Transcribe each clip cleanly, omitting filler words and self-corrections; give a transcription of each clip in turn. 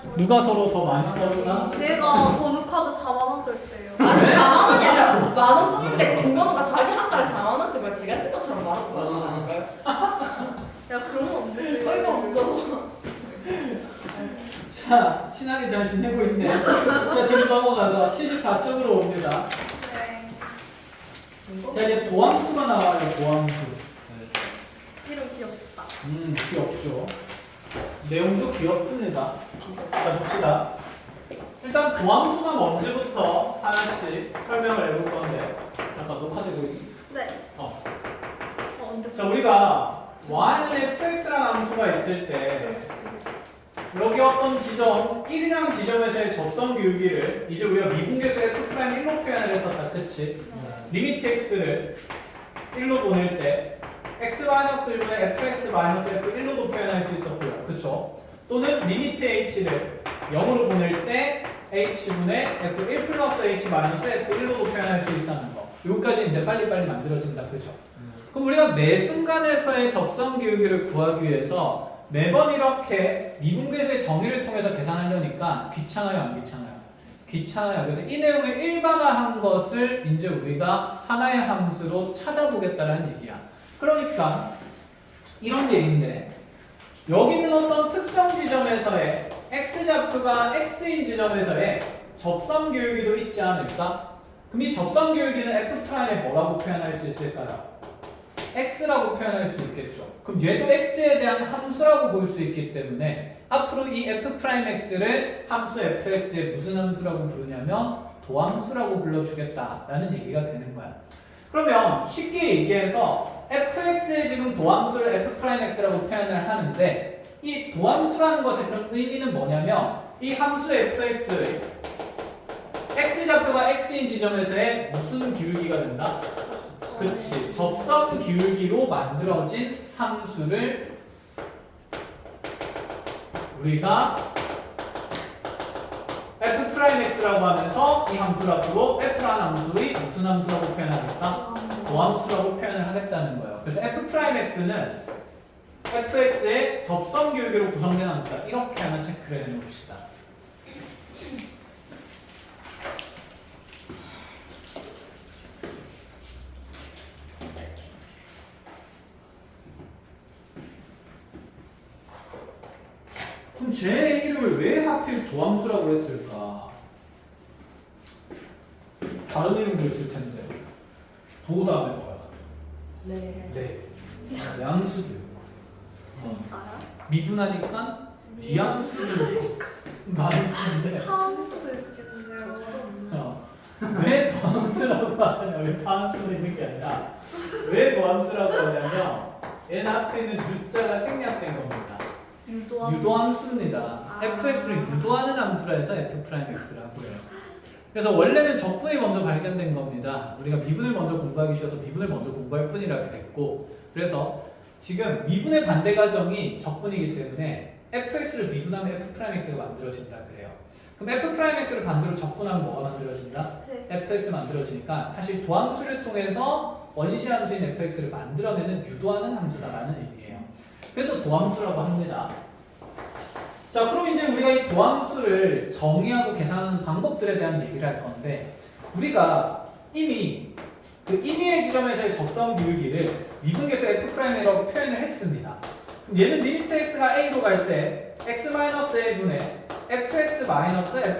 누가 서로 더 많이 써주나? 제가 번호카드 4만 원 쓸 때요. 아니 4만 원이 아니라 만 원 쓰는데 공무원가 자기 한 달에 4만 원 쓰고 제가 쓴 것처럼 말하는 거 아닐까요? 야 그런 건 없는데. 어이가 없어서. 자, 친하게 잘 지내고 있네. 자, 뒤로 넘어가서 74쪽으로 옵니다. 네. 자, 이제 도함수가 나와요, 도함수. 이름 귀엽다. 귀엽죠. 내용도 귀엽습니다. 자, 봅시다. 일단 도함수가 뭔지부터 하나씩 설명을 해볼 건데. 잠깐, 녹화되고 있니? 네. 언제? 자, 우리가 y는 fx라는 함수가 있을 때 여기 어떤 지점 1이라는 지점에서의 접선 기울기를 이제 우리가 미분계수 f'1로 표현을 했었다. 그치? 리미트 x를 1로 보낼 때 x-1분의 fx-f1로도 표현할 수 있었고요. 그쵸? 또는 리미트 h를 0으로 보낼 때 h분의 f1 플러스 h-f1로도 표현할 수 있다는 거. 여기까지 이제 빨리빨리 만들어진다. 그죠? 그럼 우리가 매 순간에서의 접선 기울기를 구하기 위해서 매번 이렇게 미분계수의 정의를 통해서 계산하려니까 귀찮아요, 안 귀찮아요? 귀찮아요. 그래서 이 내용을 일반화한 것을 이제 우리가 하나의 함수로 찾아보겠다는 얘기야. 그러니까 이런 얘기인데 여기 있는 어떤 특정 지점에서의 x좌표가 x인 지점에서의 접선 기울기도 있지 않을까? 그럼 이 접선 기울기는 f'에 뭐라고 표현할 수 있을까요? x라고 표현할 수 있겠죠. 그럼 얘도 x에 대한 함수라고 볼 수 있기 때문에 앞으로 이 f'x를 함수 fx의 무슨 함수라고 부르냐면 도함수라고 불러주겠다라는 얘기가 되는 거야. 그러면 쉽게 얘기해서 fx의 지금 도함수를 f'x라고 표현을 하는데 이 도함수라는 것의 그런 의미는 뭐냐면 이 함수 fx의 x좌표가 x인 지점에서의 무슨 기울기가 된다? 그치. 접선 기울기로 만들어진 함수를 우리가 f'x라고 하면서 이 함수를 앞두고 f라는 함수의 무슨 함수라고 표현하겠다? 도함수라고 표현을 하겠다는 거예요. 그래서 f'x는 fx의 접선 기울기로 구성된 함수다. 이렇게 하나 체크를 해놓읍시다. 그럼 제 이름을 왜 하필 도함수라고 했을까? 다른 이름도 있을 텐데 도 다음에 뭐야? 네. 네. 양수도 있고 진짜요? 미분하니까 비함수도 있고 많은데 하우스도 있겠네요. 왜 도함수라고 하냐? 왜 파함수로 있는 게 아니라 왜 도함수라고 하냐면 n 앞에 있는 숫자가 생략된 겁니다. 유도함수입니다. fx를 유도하는 함수라 해서 f'x라고 해요. 그래서 원래는 적분이 먼저 발견된 겁니다. 우리가 미분을 먼저 공부하기 쉬워서 미분을 먼저 공부할 뿐이라 그랬고, 그래서 지금 미분의 반대 가정이 적분이기 때문에 fx를 미분하면 f'x가 만들어진다 그래요. 그럼 f'x를 반대로 적분하면 뭐가 만들어진다? 네. fx 만들어지니까 사실 도함수를 통해서 원시함수인 fx를 만들어내는 유도하는 함수다라는 의미예요. 그래서 도함수라고 합니다. 자, 그럼 이제 우리가 이 도함수를 정의하고 계산하는 방법들에 대한 얘기를 할 건데, 우리가 이미 그 임의의 지점에서의 접선 기울기를 미분계수 f'이라고 표현을 했습니다. 그럼 얘는 리미트 x가 a로 갈 때 x-a분의 fx-fa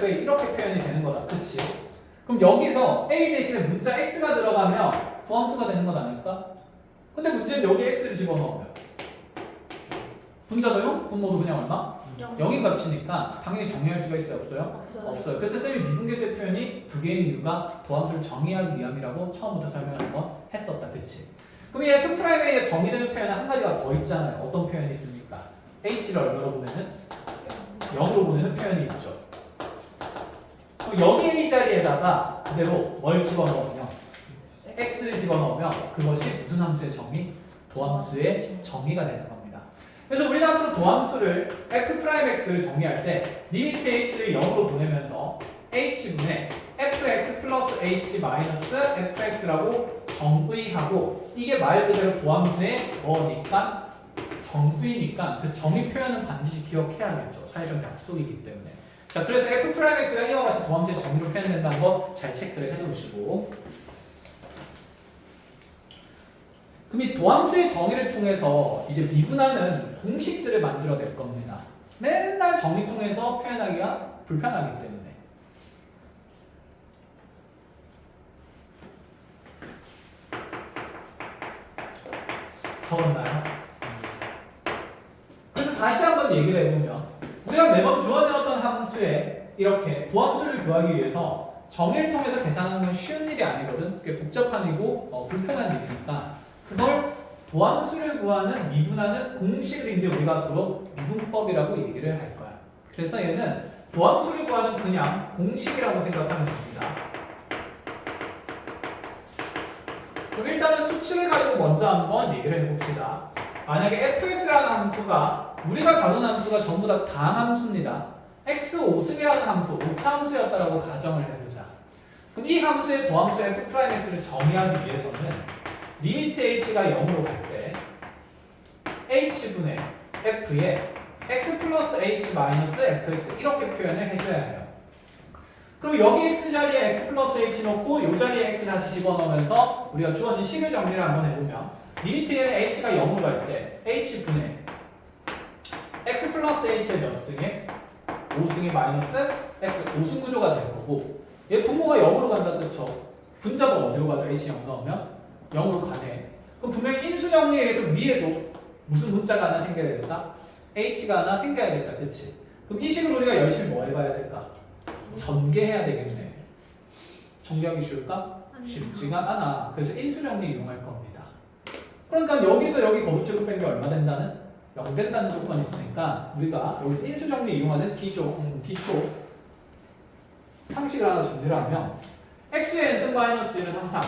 이렇게 표현이 되는 거다. 그치? 그럼 여기서 a 대신에 문자 x가 들어가면 도함수가 되는 건 아닐까? 근데 문제는 여기 x를 집어넣으면 분자도요? 분모도 그냥 얼마? 0인 값이니까 당연히 정리할 수가 있어요? 없어요? 없어요. 그래서 쌤이 미분계수의 표현이 두 개인 이유가 도함수를 정의하기 위함이라고 처음부터 설명을 한번 했었다. 그치? 그럼 이 f'에 정의되는 표현은 한 가지가 더 있잖아요. 어떤 표현이 있습니까? h를 얼마로 보내는? 0으로 보내는 표현이 있죠. 그럼 여기 a 자리에다가 그대로 뭘 집어넣으면 x를 집어넣으면 그것이 무슨 함수의 정의? 도함수의 정의가 되는 겁니다. 그래서 우리가 앞으로 도함수를 f'x를 정의할 때 리미트 h를 0으로 보내면서 h분의 fx 플러스 h 마이너스 fx라고 정의하고, 이게 말 그대로 도함수의 뭐니까? 정의니까 그 정의 표현은 반드시 기억해야겠죠. 사회적 약속이기 때문에. 자, 그래서 F'X가 이와 같이 도함수의 정의로 표현된다는 거 잘 체크를 해놓으시고. 그럼 이 도함수의 정의를 통해서 이제 미분하는 공식들을 만들어낼 겁니다. 맨날 정의 통해서 표현하기가 불편하기 때문에. 적었나요? 그래서 다시 한번 얘기를 해보면 우리가 매번 주어진 어떤 함수에 이렇게 도함수를 구하기 위해서 정의를 통해서 계산하는 건 쉬운 일이 아니거든. 꽤 복잡한 일이고 불편한 일이니까 그걸 도함수를 구하는 미분하는 공식을 이제 우리가 불어 미분법이라고 얘기를 할 거야. 그래서 얘는 도함수를 구하는 그냥 공식이라고 생각하면 됩니다. 그럼 일단은 수칙을 가지고 먼저 한번 얘기를 해봅시다. 만약에 fx라는 함수가 우리가 다룬 함수가 전부 다 다함수입니다. x 5승이라는 함수, 오차함수였다라고 가정을 해보자. 그럼 이 함수의 도함수 f'x를 정의하기 위해서는 리미트 h가 0으로 갈 때 h분의 f에 x 플러스 h 마이너스 fx 이렇게 표현을 해줘야 해요. 그럼 여기 x 자리에 x 플러스 h 넣고 이 자리에 x 다시 집어넣으면서 우리가 주어진 식을 정리를 한번 해보면 리미트에는 h가 0으로 갈 때 h분의 x 플러스 h의 몇 승에 5승의 마이너스 x 5승 구조가 될 거고 얘 분모가 0으로 간다 그쵸? 분자가 어디로 가죠? h 0 넣으면 0으로 가네. 그럼 분명히 인수 정리에 의해서 위에도 무슨 문자가 하나 생겨야 된다? h가 하나 생겨야겠다 그치? 그럼 이 식을 우리가 열심히 뭐 해봐야 될까? 전개해야 되겠네. 전개하기 쉬울까? 쉽지가 않아. 그래서 인수 정리 이용할 겁니다. 그러니까 여기서 여기 거듭제곱 뺀 게 얼마 된다는? 0 된다는 조건이 있으니까 우리가 여기서 인수 정리 이용하는 기초 상식을 하나 정리를 하면 x의 n승 마이너스 1은 항상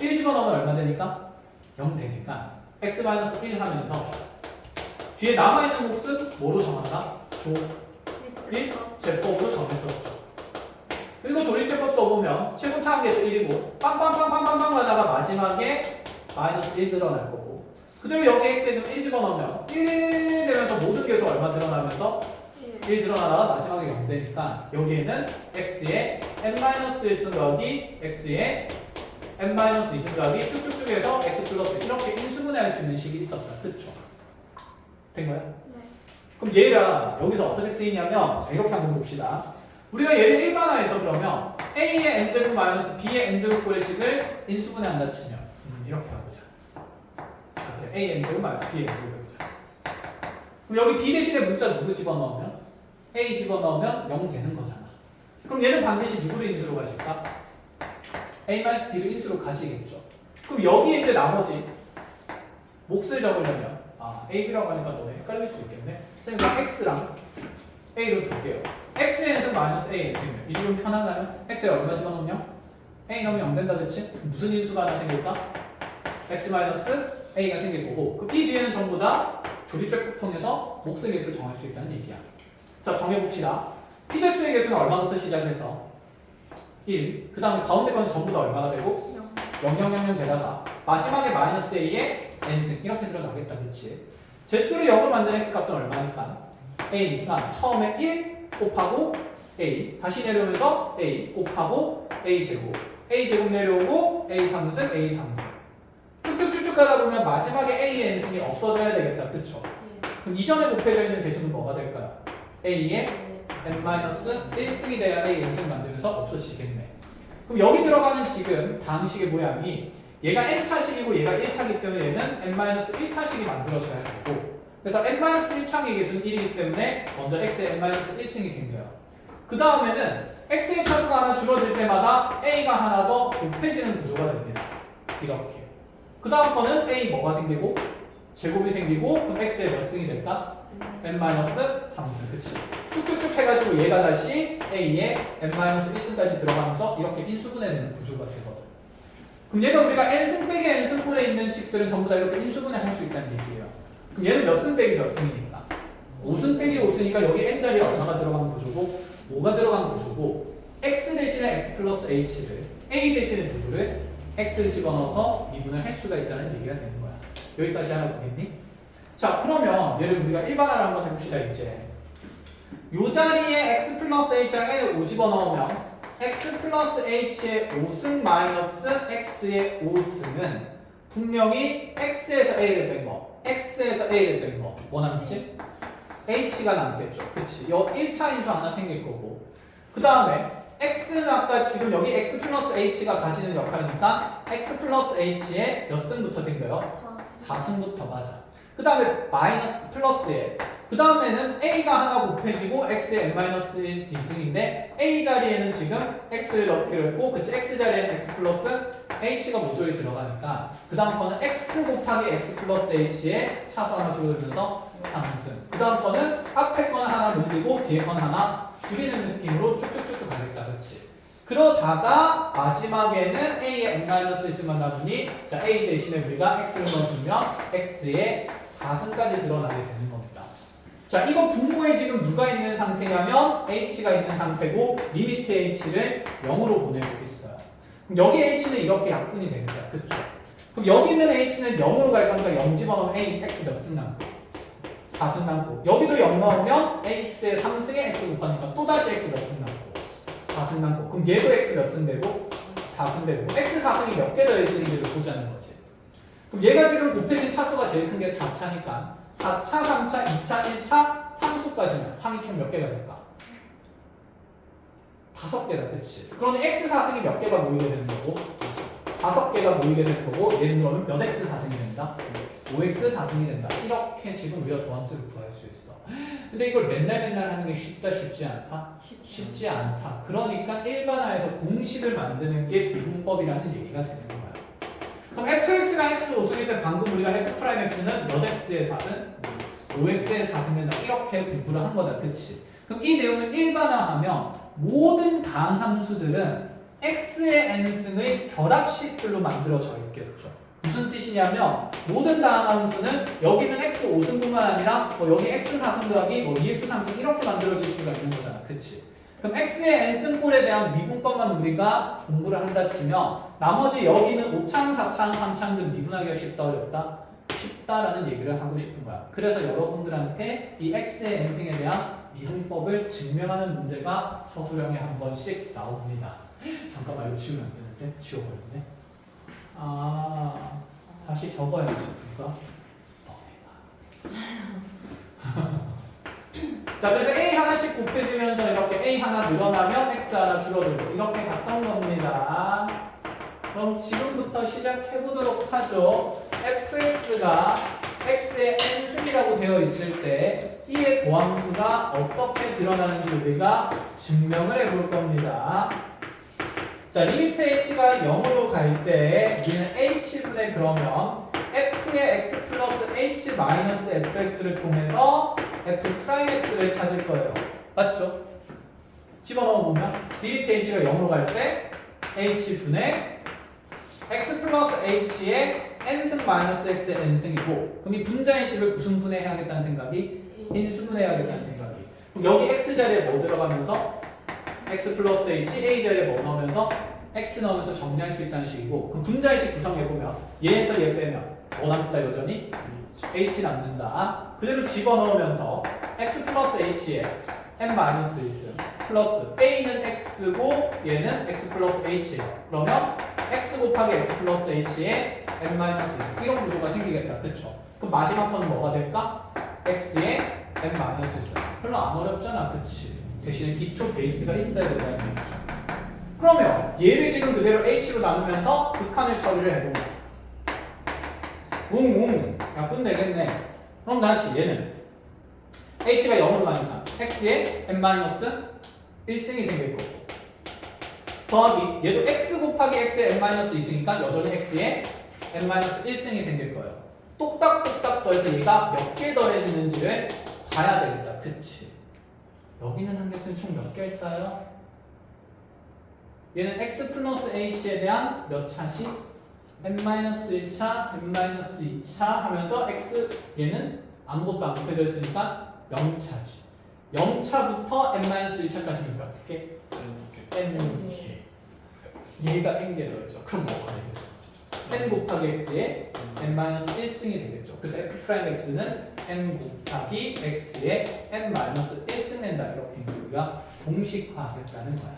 1 집어넣으면 얼마 되니까? 0 되니까 x 마이너스 1 하면서 뒤에 남아있는 몫은 뭐로 정한다? 조립 제법으로 정했었죠. 그리고 조립제법 써보면 최고차 함계수 1이고 빵빵빵빵빵빵 하다가 마지막에 마이너스 1 늘어날 거고 그대로 여기 x에는 1 집어넣으면 1 되면서 모든 계수 얼마 늘어나면서 1 늘어나다가 마지막에 0 되니까 여기에는 x에 n-1승 더하기 x에 n-2승 더하기 쭉쭉쭉 해서 x 플러스 이렇게 인수분해할 수 있는 식이 있었다. 그쵸? 된 거야? 네. 그럼 얘가 여기서 어떻게 쓰이냐면 자, 이렇게 한번 봅시다. 우리가 얘를 일반화해서 그러면 a의 n제곱 마이너스 b의 n제곱 꼴의 식을 인수분해한다 치면 이렇게 가보자. a n제곱 마이너스 b n제곱 해보자. 그럼 여기 b 대신에 문자 누구 집어넣으면? a 집어넣으면 0 되는 거잖아. 그럼 얘는 반드시 누구를 인수로 가실까? a-b를 인수로 가지겠죠. 그럼 여기에 이제 나머지 몫을 적으려면 a, b라고 하니까 너네 헷갈릴 수 있겠네. 그러니까 x랑 a로 둘게요. x의 n승 마이너스 a n승이면 이 식은 편하나요? x에 얼마 집어넣으면? a 넣으면 0 된다 그치? 무슨 인수가 하나 생길까? x 마이너스 a가 생길 거고 그 이 뒤에는 전부 다 조립제법 통해서 몫의 개수를 정할 수 있다는 얘기야. 자 정해봅시다. 피제수의 개수는 얼마부터 시작해서 1. 그 다음에 가운데 거는 전부 다 얼마가 되고 0,0,0,0 되다가 마지막에 마이너스 a의 n승 이렇게 들어가겠다 그치? 제수를 0으로 만든 x값은 얼마니까? a니까 처음에 1 곱하고 a 다시 내려오면서 a 곱하고 a 제곱 내려오고 a 3승 a 3승 쭉쭉쭉쭉 가다 보면 마지막에 a의 n승이 없어져야 되겠다 그쵸? 그럼 이전에 곱해져 있는 개수는 뭐가 될까요? a의 n-1승이 돼야 a n승 만들면서 없어지겠네. 그럼 여기 들어가는 지금 다음식의 모양이 얘가 n차식이고 얘가 1차이기 때문에 얘는 n-1차식이 만들어져야 되고 그래서 n-1차의 개수는 1이기 때문에 먼저 x의 n-1승이 생겨요. 그 다음에는 x의 차수가 하나 줄어들 때마다 a가 하나 더 곱해지는 구조가 됩니다. 이렇게. 그 다음 거는 a 뭐가 생기고 제곱이 생기고 그럼 x의 몇 승이 될까? n-3승 그치? 쭉쭉쭉 해가지고 얘가 다시 a의 n-1승까지 들어가면서 이렇게 인수분해되는 구조가 되거든. 그럼 얘가 우리가 n승 빼기 n승분에 있는 식들은 전부 다 이렇게 인수분해 할 수 있다는 얘기예요. 그럼 얘는 몇 승 빼기 몇 승이니까? 5승 빼기 5승이니까 여기 n 자리에 얼마가 들어간 구조고 5가 들어간 구조고 x 대신에 x 플러스 h를 a 대신에 누구를 x를 집어넣어서 미분을 할 수가 있다는 얘기가 되는 거야. 여기까지 하나 보겠니? 자 그러면 얘를 우리가 일반화를 한번 해봅시다 이제. 요 자리에 x 플러스 h랑 n을 5 집어넣으면 x 플러스 h의 5승 마이너스 x의 5승은 분명히 x에서 a를 뺀 거, x에서 a를 뺀 거 뭐 남지? h가 남겠죠. 그치? 요 1차 인수 하나 생길 거고 그 다음에 x는 아까 지금 여기 x 플러스 h가 가지는 역할이니까 x 플러스 h의 몇 승부터 생겨요? 4승부터 맞아. 그 다음에 마이너스 플러스에 그 다음에는 a가 하나 곱해지고 x의 n-1 2승인데 a 자리에는 지금 x를 넣기로 했고 그치 x 자리에는 x 플러스 h가 모조리 들어가니까 그 다음 거는 x 곱하기 x 플러스 h의 차수 하나 줄여들면서 3승 그 다음 거는 앞에 거는 하나 늘리고 뒤에 거는 하나 줄이는 느낌으로 쭉쭉쭉쭉 가겠다 그치? 그러다가 마지막에는 a의 n-1승만 남으니 자 a 대신에 우리가 x를 넣어주면 x의 4승까지 드러나게 되는 겁니다. 자, 이거 분모에 지금 누가 있는 상태냐면 h가 있는 상태고 리미트 h를 0으로 보내고 있어요. 그럼 여기 h는 이렇게 약분이 됩니다. 그쵸? 그럼 여기 있는 h는 0으로 갈 거니까 0 집어넣으면 a, x 몇 승 남고? 4승 남고 여기도 0 넣으면 x의 3승에 x 곱하니까 또다시 x 몇 승 남고? 4승 남고 그럼 얘도 x 몇 승 되고? 4승 되고 x 4승이 몇 개 더해지는지를 보자는 거지. 그럼 얘가 지금 곱해진 차수가 제일 큰 게 4차니까 4차, 3차, 2차, 1차, 3수까지는 항이 총 몇 개가 될까? 5개다, 그치? 그러니 x4승이 몇 개가 모이게 되는 거고 5개가 모이게 될 거고 얘는 그러면 몇 x4승이 된다? 5x4승이 된다. 이렇게 지금 우리가 도함수를 구할 수 있어. 근데 이걸 맨날 하는 게 쉽다, 쉽지 않다? 쉽지 않다. 그러니까 일반화해서 공식을 만드는 게 비분법이라는 얘기가 되는 거야. 그럼 fx가 x 5승일 때 방금 우리가 f'x는 몇 x의 4승? 5x의 4승 된다. 이렇게 공부를 한 거다. 그치? 그럼 이 내용을 일반화하면 모든 강함수들은 x의 n승의 결합식들로 만들어져 있겠죠. 무슨 뜻이냐면 모든 다항함수는 여기는 x 5승뿐만 아니라 여기 x 4승 더하기 2x 3승 이렇게 만들어질 수가 있는 거잖아. 그치? 그럼 x의 n승꼴에 대한 미분법만 우리가 공부를 한다 치면 나머지 여기는 5창, 4창, 3창들 미분하기가 쉽다 어렵다? 쉽다라는 얘기를 하고 싶은 거야. 그래서 여러분들한테 이 x의 n승에 대한 미분법을 증명하는 문제가 서술형에 한 번씩 나옵니다. 잠깐만 이거 지우면 안 되는데? 지워버렸네. 다시 적어야지 누가? 자, 그래서 a 하나씩 곱해지면서 이렇게 a 하나 늘어나면 x 하나 줄어들고 이렇게 갔던 겁니다. 그럼 지금부터 시작해 보도록 하죠. fx가 x의 n승이라고 되어 있을 때 이의 도함수가 어떻게 드러나는지 우리가 증명을 해볼 겁니다. 자, 리미트 h가 0으로 갈 때 우리는 h분의 그러면 f의 x 플러스 h 마이너스 fx를 통해서 f'x를 찾을 거예요. 맞죠? 집어넣어 보면 리미트 h가 0으로 갈 때 h분의 x 플러스 h의 n승 마이너스 x의 n승이고 그럼 이 분자인식을 무슨 분해해야겠다는 생각이? 인수분해해야겠다는 생각이. 그럼 여기 x 자리에 뭐 들어가면서? x 플러스 h, a 자리에 뭐 넣으면서? x 넣으면서 정리할 수 있다는 식이고 그럼 분자인식 구성해보면 얘에서 얘 빼면 뭐 남는다 여전히? h 남는다. 그대로 집어넣으면서 x 플러스 h에 n-1승 플러스 a는 x고 얘는 x 플러스 h예요. 그러면 x 곱하기 x 플러스 h에 n-1승 이런 구조가 생기겠다. 그쵸? 그럼 마지막 건 뭐가 될까? x에 n-1승 별로 안 어렵잖아. 그치? 대신에 기초 베이스가 있어야 된다는 얘기죠. 그러면 얘를 지금 그대로 h로 나누면서 극한을 처리를 해보면 야 끝내겠네. 그럼 다시 얘는 h가 0으로 가니까 x에 n-1승이 생길 거고 더하기 얘도 x 곱하기 x에 n-2승이니까 여전히 x에 n-1승이 생길 거예요. 똑딱똑딱 더해서 얘가 몇 개 더해지는지를 봐야 되겠다. 그치? 여기는 한 개수는 총 몇 개일까요? 얘는 x 플러스 h에 대한 몇 차씩? n-1차, n-2차 하면서 x 얘는 아무것도 안 곱해져 있으니까 0차지. 0차부터 n-1차까지 몇 개? n개. 얘가 n개 더해져. 그럼 뭐가 되겠어? n 곱하기 x의 n-1승이 되겠죠. 그래서 f'x는 n 곱하기 x의 n-1승 낸다. 이렇게 우리가 공식화하겠다는 거야.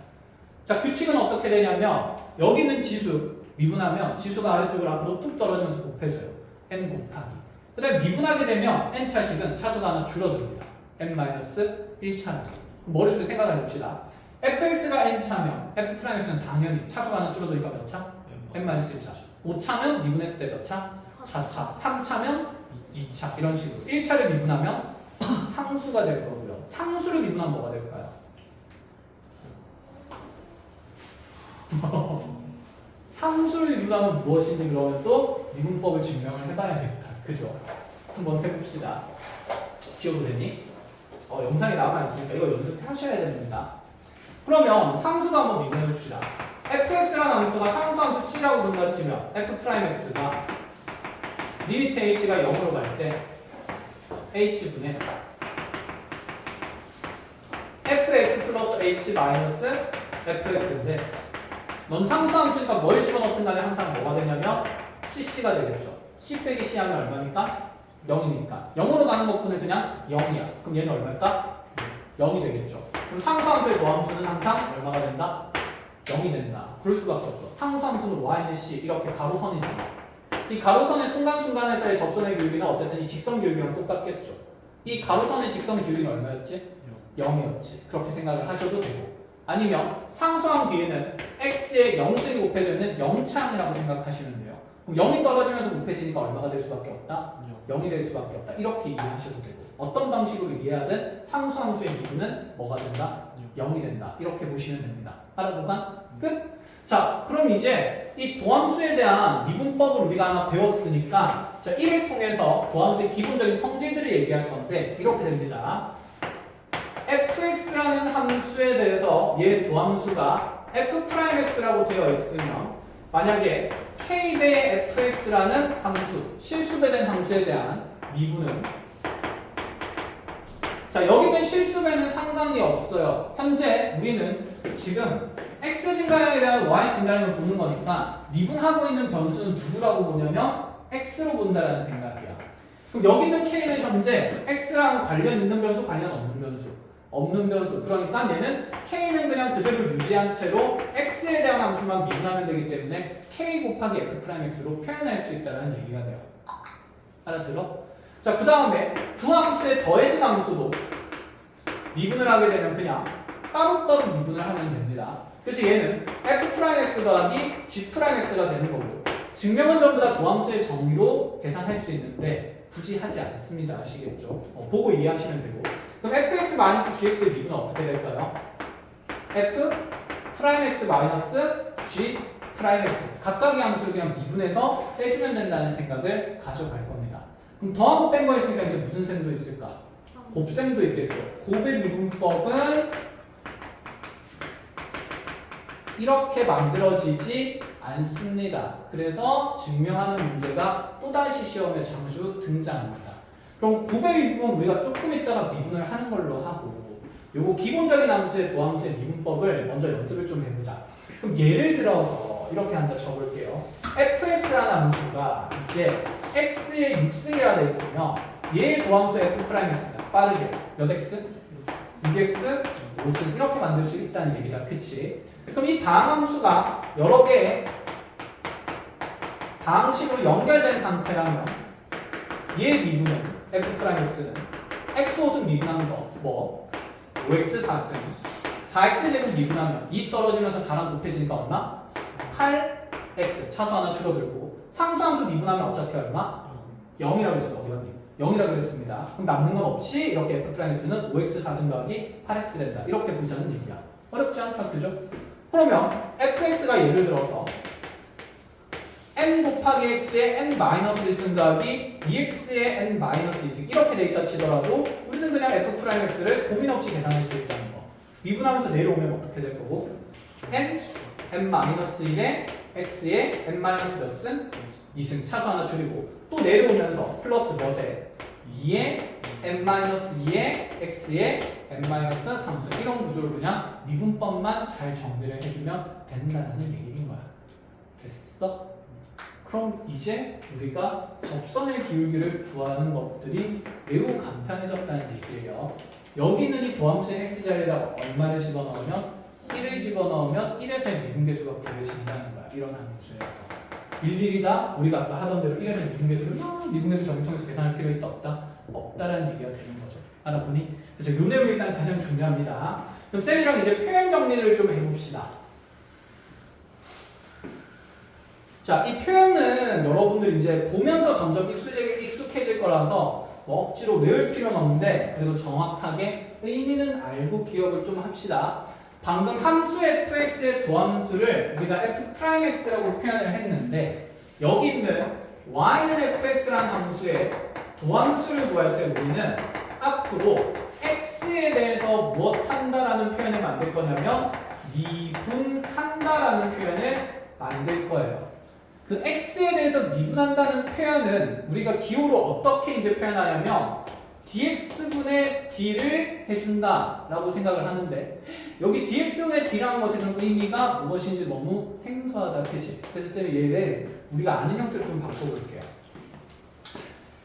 자, 규칙은 어떻게 되냐면 여기 있는 지수 미분하면 지수가 아래쪽으로 앞으로 뚝 떨어지면서 곱해져요. n 곱하기. 그 다음에 미분하게 되면 n 차식은 차수가 하나 줄어듭니다. n-1차는. 머릿속에 생각해 봅시다. fx가 n차면 f'x는 당연히 차수가 하나 줄어드니까 몇 차? n-1차. 5차면 미분했을 때 몇 차? 4차. 3차면 2차. 이런 식으로 1차를 미분하면 상수가 될 거고요. 상수를 미분하면 뭐가 될까요? 상수를 미분하면 무엇인지 그러면 또 미분법을 증명을 해봐야겠다. 그죠? 한번 해봅시다. 지워도 되니? 영상에 남아있으니까 이거 연습하셔야 됩니다. 그러면 상수가 한번 미분해봅시다. fx라는 함수가 상수함수 c라고 본다 치면 f'x가 리미트 h가 0으로 갈 때 h분의 fx 플러스 h 마이너스 fx인데 넌 상수함수니까 뭘 집어넣든 간에 항상 뭐가 되냐면 cc가 되겠죠. c 빼기 c 하면 얼마니까? 0이니까 0으로 가는 것분은 그냥 0이야. 그럼 얘는 얼마일까? 0이 되겠죠. 그럼 상수함수의 도함수는 항상 얼마가 된다? 0이 된다. 그럴 수밖에 없어. 상수함수는 y는 c 이렇게 가로선이잖아. 이 가로선의 순간순간에서의 접선의 기울기는 어쨌든 이 직선 기울기랑 똑같겠죠. 이 가로선의 직선 기울기는 얼마였지? 0이었지. 그렇게 생각을 하셔도 되고 아니면 상수함 뒤에는 x의 0승이 곱해져 있는 0차항이라고 생각하시면 돼요. 그럼 0이 떨어지면서 곱해지니까 얼마가 될 수밖에 없다? 0이 될 수밖에 없다. 이렇게 이해하셔도 되고 어떤 방식으로 이해하든 상수함수의 미분은 뭐가 된다? 0이 된다. 이렇게 보시면 됩니다. 알아보간 끝? 자, 그럼 이제 이 도함수에 대한 미분법을 우리가 하나 배웠으니까 자, 1을 통해서 도함수의 기본적인 성질들을 얘기할 건데 이렇게 됩니다. fx라는 함수에 대해서 얘 도함수가 f'x라고 되어 있으면 만약에 k 대 fx라는 함수, 실수배된 함수에 대한 미분은 자, 여기는 실수배는 상관이 없어요. 현재 우리는 지금 x 증가량에 대한 y 증가량을 보는 거니까 미분하고 있는 변수는 누구라고 보냐면 x로 본다라는 생각이야. 그럼 여기 있는 k는 현재 x랑 관련 있는 변수, 관련 없는 변수. 없는 변수. 그러니까 얘는 k는 그냥 그대로 유지한 채로 x에 대한 함수만 미분하면 되기 때문에 k 곱하기 f'x로 표현할 수 있다는 얘기가 돼요. 알아들어? 자, 그 다음에 두 함수의 더해진 함수도 미분을 하게 되면 그냥 따로따로 미분을 하면 됩니다. 그래서 얘는 f'x 더하기 g'x가 되는 거고 증명은 전부 다 도함수의 정의로 계산할 수 있는데 굳이 하지 않습니다. 아시겠죠? 보고 이해하시면 되고 그럼 fx-gx의 미분은 어떻게 될까요? f'x-g'x 각각의 함수를 그냥 미분해서 빼주면 된다는 생각을 가져갈 겁니다. 그럼 더하고 뺀 거 있으니까 이제 무슨 셈도 있을까? 곱셈도 있겠죠. 곱의 미분법은 이렇게 만들어지지 않습니다. 그래서 증명하는 문제가 또다시 시험에 자주 등장합니다. 그럼 곱의 미분은 우리가 조금 있다가 미분을 하는 걸로 하고 요거 기본적인 함수의 도함수의 미분법을 먼저 연습을 좀 해보자. 그럼 예를 들어서 이렇게 한다 쳐볼게요. fx라는 함수가 이제 x의 6승이라 돼 있으면 얘의 도함수 f'x다. 빠르게 몇 x? 6x, 5승 이렇게 만들 수 있다는 얘기다. 그치? 그럼 이 다항함수가 여러 개의 다항식으로 연결된 상태라면 얘의 미분은 f'x는 x5승 미분하는 거 뭐? 5x 4승 4x 제곱 미분하면 2 떨어지면서 4랑 곱해지니까 얼마? 8x 차수 하나 줄어들고 상수함수 미분하면 어차피 얼마? 0이라고 했어. 어디 갔니? 0이라고 그랬습니다. 그럼 남는 건 없이 이렇게 f'x는 5x 4승 더하기 8x 된다. 이렇게 보자는 얘기야. 어렵지 않다. 그죠? 그러면 fx가 예를 들어서 n 곱하기 x의 n-1승 더하기 2x의 n-2승 이렇게 돼 있다 치더라도 우리는 그냥 f'x를 고민 없이 계산할 수 있다는 거. 미분하면서 내려오면 어떻게 될 거고? n-1의 x의 n-몇 승? 2승 차수 하나 줄이고 또 내려오면서 플러스 몇에? 2의 n-2의 x의 n-3승 이런 구조를 그냥 미분법만 잘 정리를 해주면 된다는 얘기인 거야. 됐어? 그럼 이제 우리가 접선의 기울기를 구하는 것들이 매우 간편해졌다는 얘기예요. 여기 있는 이 도함수의 x자리에다가 얼마를 집어넣으면 1을 집어넣으면 1에서의 미분계수가 구해진다는 거야. 이런 함수에서. 일일이 다 우리가 아까 하던 대로 1에서 미분계수를 막 미분계수 정리 통해서 계산할 필요 있다 없다? 없다라는 얘기가 되는 거죠. 알아보니? 그래서 요 내용이 일단 가장 중요합니다. 그럼 쌤이랑 이제 표현 정리를 좀 해봅시다. 자, 이 표현은 여러분들 이제 보면서 점점 익숙해질 거라서 뭐 억지로 외울 필요는 없는데 그래도 정확하게 의미는 알고 기억을 좀 합시다. 방금 함수 fx의 도함수를 우리가 f'x라고 표현을 했는데 여기 있는 y는 fx라는 함수의 도함수를 구할 때 우리는 앞으로 x에 대해서 무엇한다라는 표현을 만들 거냐면 미분한다라는 표현을 만들 거예요. 그 x에 대해서 미분한다는 표현은 우리가 기호로 어떻게 이제 표현하냐면 dx분의 d를 해준다 라고 생각을 하는데 여기 dx분의 d라는 것의 의미가 무엇인지 너무 생소하다, 그치? 그래서 쌤이 얘를 우리가 아는 형태로 좀 바꿔볼게요.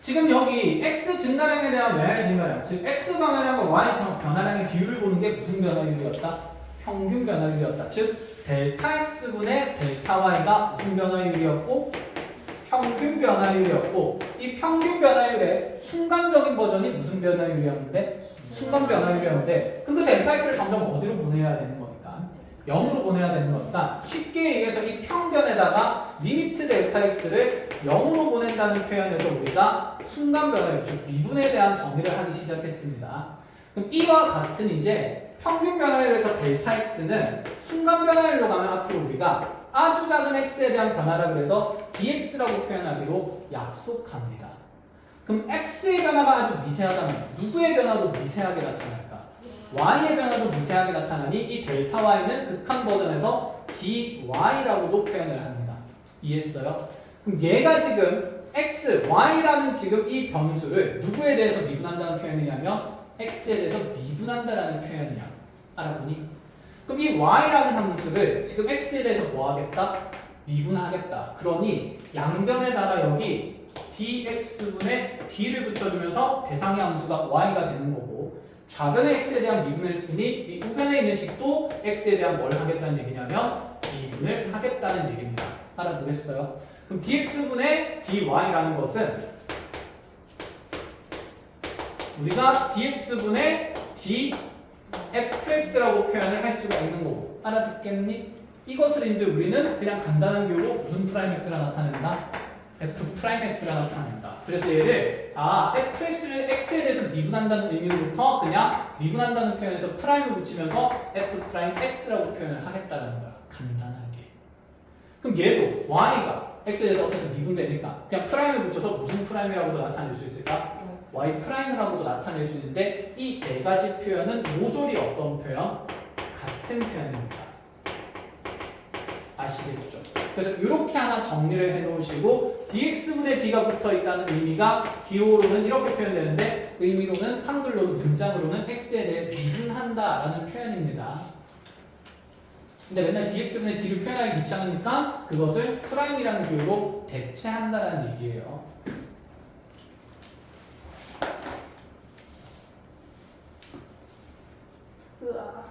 지금 여기 x 증가량에 대한 y 증가량, 즉 x 방향과 y 변화량의 비율을 보는 게 무슨 변화율이었다? 평균 변화율이었다. 즉 델타 x분의 델타 y가 무슨 변화율이었고? 평균 변화율이었고, 이 평균 변화율의 순간적인 버전이 무슨 변화율이었는데? 순간 변화율이었는데, 그 델타 x를 점점 어디로 보내야 되는 겁니까? 0으로 보내야 되는 겁니다. 쉽게 얘기해서 이 평변에다가 리미트 델타 x를 0으로 보낸다는 표현에서 우리가 순간 변화율, 즉 미분에 대한 정의를 하기 시작했습니다. 그럼 이와 같은 이제 평균 변화율에서 델타 x는 순간 변화율로 가면 앞으로 우리가 아주 작은 x에 대한 변화라 그래서 dx라고 표현하기로 약속합니다. 그럼 x의 변화가 아주 미세하다면 누구의 변화도 미세하게 나타날까? y의 변화도 미세하게 나타나니 이 델타 y는 극한 버전에서 dy라고도 표현을 합니다. 이해했어요? 그럼 얘가 지금 x, y라는 지금 이 변수를 누구에 대해서 미분한다는 표현이냐면 x에 대해서 미분한다라는 표현이야. 알아보니? 그럼 이 y라는 함수를 지금 x에 대해서 뭐 하겠다? 미분하겠다. 그러니 양변에다가 여기 dx분의 d를 붙여주면서 대상의 함수가 y가 되는 거고 좌변의 x에 대한 미분을 했으니 이 우변에 있는 식도 x에 대한 뭘 하겠다는 얘기냐면 미분을 하겠다는 얘기입니다. 알아보겠어요? 그럼 dx분의 dy라는 것은 우리가 dx분의 dfx라고 표현을 할 수가 있는 거고 알아듣겠니? 이것을 이제 우리는 그냥 간단한 기호로 무슨 프라임 x가 나타낸다? f 프라임 x가 나타낸다. 그래서 얘를 fx를 x에 대해서 미분한다는 의미로부터 그냥 미분한다는 표현에서 프라임을 붙이면서 f 프라임 x라고 표현을 하겠다는 거야. 간단하게. 그럼 얘도 y가 x에 대해서 어쨌든 미분되니까 그냥 프라임을 붙여서 무슨 프라임이라고도 나타낼 수 있을까? y 프라임이라고도 나타낼 수 있는데 이 네 가지 표현은 모조리 어떤 표현? 같은 표현입니다. 아시겠죠? 그래서 이렇게 하나 정리를 해놓으시고 dx분의 d가 붙어있다는 의미가 기호로는 이렇게 표현되는데 의미로는 한글로는 문장으로는 x에 대해 미분한다라는 표현입니다. 근데 맨날 dx분의 d를 표현하기 귀찮으니까 그것을 프라임이라는 기호로 대체한다라는 얘기예요. 으아.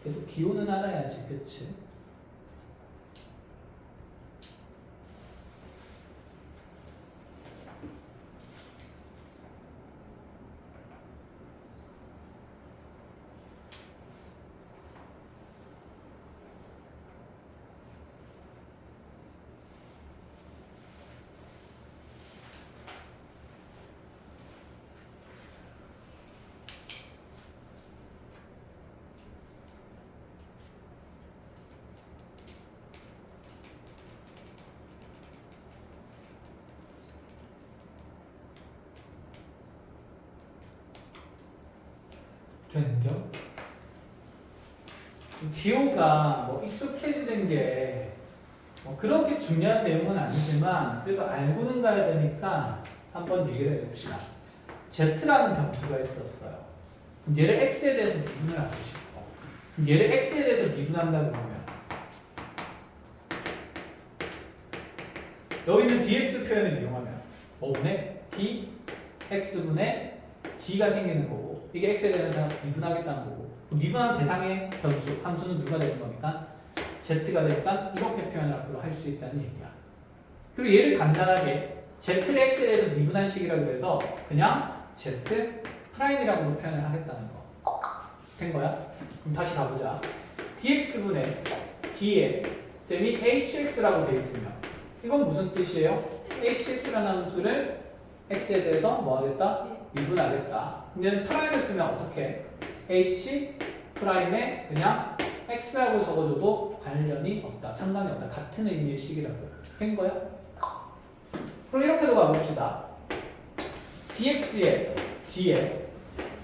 그래도 기호는 알아야지, 그치? 된겨? 기호가 뭐 익숙해지는 게 뭐 그렇게 중요한 내용은 아니지만 그래도 알고는 가야 되니까 한번 얘기를 해봅시다. Z라는 변수가 있었어요. 그럼 얘를 X에 대해서 미분을 하고 싶어. 얘를 x에 대해서 미분한다 그러면 여기 있는 dx 표현을 이용하면 뭐분의 dx분의 d가 생기는 거고 이게 x에 대해서 미분하겠다는 거고 미분한 대상의 변수 함수는 누가 되는 겁니까? z가 되니까 이렇게 표현을 앞으로 할 수 있다는 얘기야. 그리고 얘를 간단하게 z를 x에 대해서 미분한 식이라고 해서 그냥 z 프라임이라고 표현을 하겠다는 거. 된 거야? 그럼 다시 가보자. dx분의 d에 쌤이 hx라고 돼 있으면 이건 무슨 뜻이에요? hx라는 함수를 x에 대해서 뭐 하겠다? 미분하겠다. 근데 프라임을 쓰면 어떻게? h 프라임에 그냥 x라고 적어줘도 관련이 없다. 상관이 없다. 같은 의미의 식이라고요. 된 거야? 그럼 이렇게도 가봅시다. dx의 d에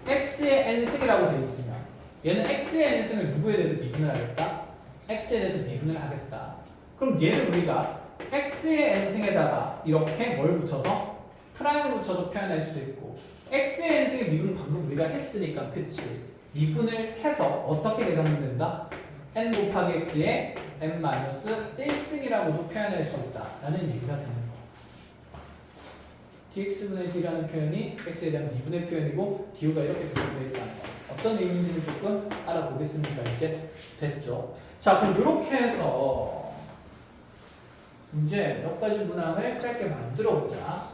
x의 n승이라고 돼 있으면 얘는 x의 n승을 누구에 대해서 미분을 하겠다? x에 대해서 미분을 하겠다. 그럼 얘는 우리가 x의 n승에다가 이렇게 뭘 붙여서 프라임을 붙여서 표현할 수 있고 x의 n승의 미분은 방금 우리가 했으니까 그치? 미분을 해서 어떻게 계산하면 된다? n 곱하기 x의 n-1승이라고도 표현할 수 있다라는 얘기가 되는 거. dx분의 d라는 표현이 x에 대한 미분의 표현이고 du가 이렇게 표현되어 있다는 거. 어떤 의미인지는 조금 알아보겠습니다. 이제 됐죠? 자, 그럼 이렇게 해서 이제 몇 가지 문항을 짧게 만들어 보자.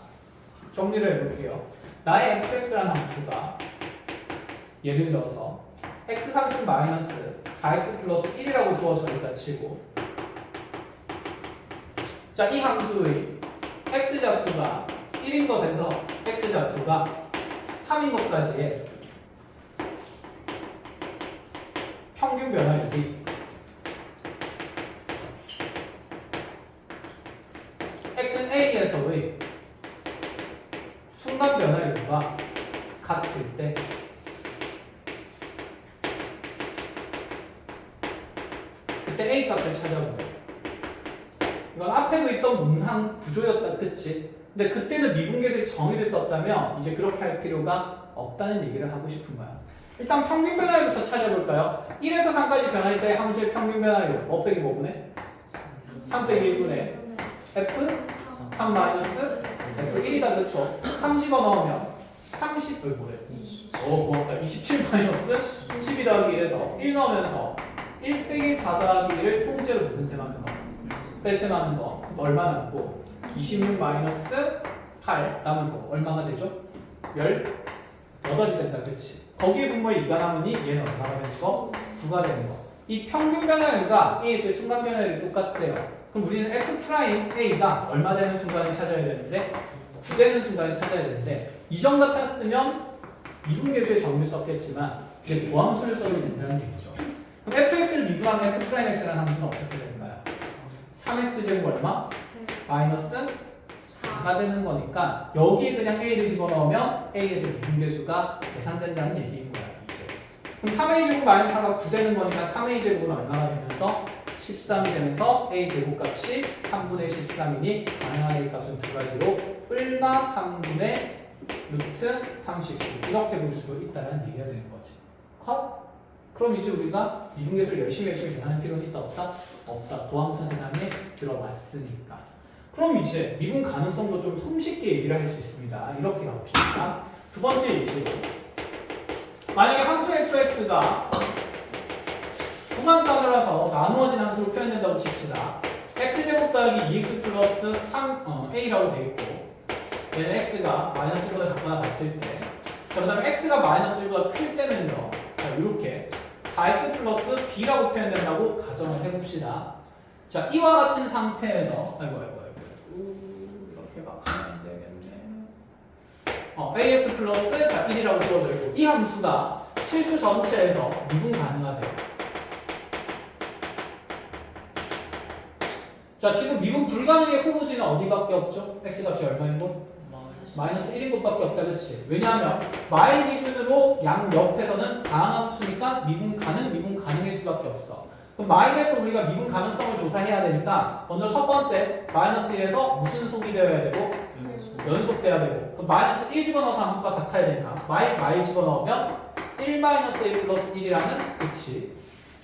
정리를 해볼게요. 나의 fx라는 함수가 예를 들어서 x 상승 마이너스 4x 플러스 1이라고 주어져 있다 치고 자, 이 함수의 x좌표가 1인 것에서 x좌표가 3인 것까지의 평균 변화율이 x는 a에서의 순간 변화율과 같을 때 그때 a 값을 찾아보고 이건 앞에도 있던 문항 구조였다. 그치? 근데 그때는 미분계수의 정의를 썼다면 이제 그렇게 할 필요가 없다는 얘기를 하고 싶은 거야. 일단 평균 변화율부터 찾아볼까요? 1에서 3까지 변할 때 함수의 평균 변화율 뭐 빼기 뭐분의? 3 빼기 1분의 f 3 마이너스 f1이다. 그쵸? 3 집어넣으면 30을 뭐래? 고맙다. 27 마이너스 12 더하기 1에서 1 넣으면서 1 빼기 4 더하기 1을 통째로 무슨 셈 하는 거? 빼셈 하는 거. 얼마 남고? 26 마이너스 8 남은 거. 얼마가 되죠? 18이 된다. 그치? 거기에 분모에 2가 남으니 얘는 얼마가 되는 거? 9가 되는 거. 이 평균 변화율과 A의 순간 변화율이 똑같대요. 그럼 우리는 F'A가 얼마 되는 순간을 찾아야 되는데 9 되는 순간을 찾아야 되는데 이전 같았으면 미분계수의 정의를 썼겠지만 이제 도함수를 써도 된다는 얘기죠. 그럼 fx를 미분하면 f'x라는 함수는 어떻게 될까요? 3x제곱 얼마? 마이너스 4가 되는 거니까 여기에 그냥 a를 집어넣으면 a에서 미분계수가 계산된다는 얘기인 거야. 이제. 그럼 3a제곱 마이너스 4가 9 되는 거니까 3a제곱은 얼마가 되면서 13이 되면서 a제곱 값이 3분의 13이니 가능한 a 값은 두 가지로 뿔마 3분의 루트 39 이렇게 볼 수도 있다는 얘기가 되는 거지. 컷? 그럼 이제 우리가 미분계수를 열심히 계산할 필요는 있다 없다? 없다. 도함수 세상에 들어왔으니까. 그럼 이제 미분 가능성도 좀 손쉽게 얘기를 할 수 있습니다. 이렇게 가봅시다. 두 번째 예시로 만약에 함수 fx가 분만단어라서 나누어진 함수로 표현된다고 칩시다. x제곱 더하기 2x 플러스 3a라고 되어 있고 얘는 x가 마이너스 1보다 작거나 같을 때 그 다음에 x가 마이너스 1보다 클 때는요. 자, 이렇게 4x 플러스 b라고 표현된다고 가정을 해봅시다. 자, 이와 같은 상태에서 아이고 이렇게 막 하면 안 되겠네. ax 플러스 1이라고 주어져 있고 이 함수가 실수 전체에서 미분 가능하대요. 자, 지금 미분 불가능의 소모지는 어디밖에 없죠? x 값이 얼마인 곳? 마이너스 1인 곳밖에 없다. 그치? 왜냐하면 마일 기준으로 양 옆에서는 다항함수니까 미분 가능일 수밖에 없어. 그럼 마일에서 우리가 미분 가능성을 조사해야 되니까 먼저 첫 번째 마이너스 1에서 무슨 속이 되어야 되고 연속돼야 되고 그럼 마이너스 1 집어넣어서 함수가 같아야 되니까 마일 집어넣으면 1 마이너스 1 플러스 1이라는 그치?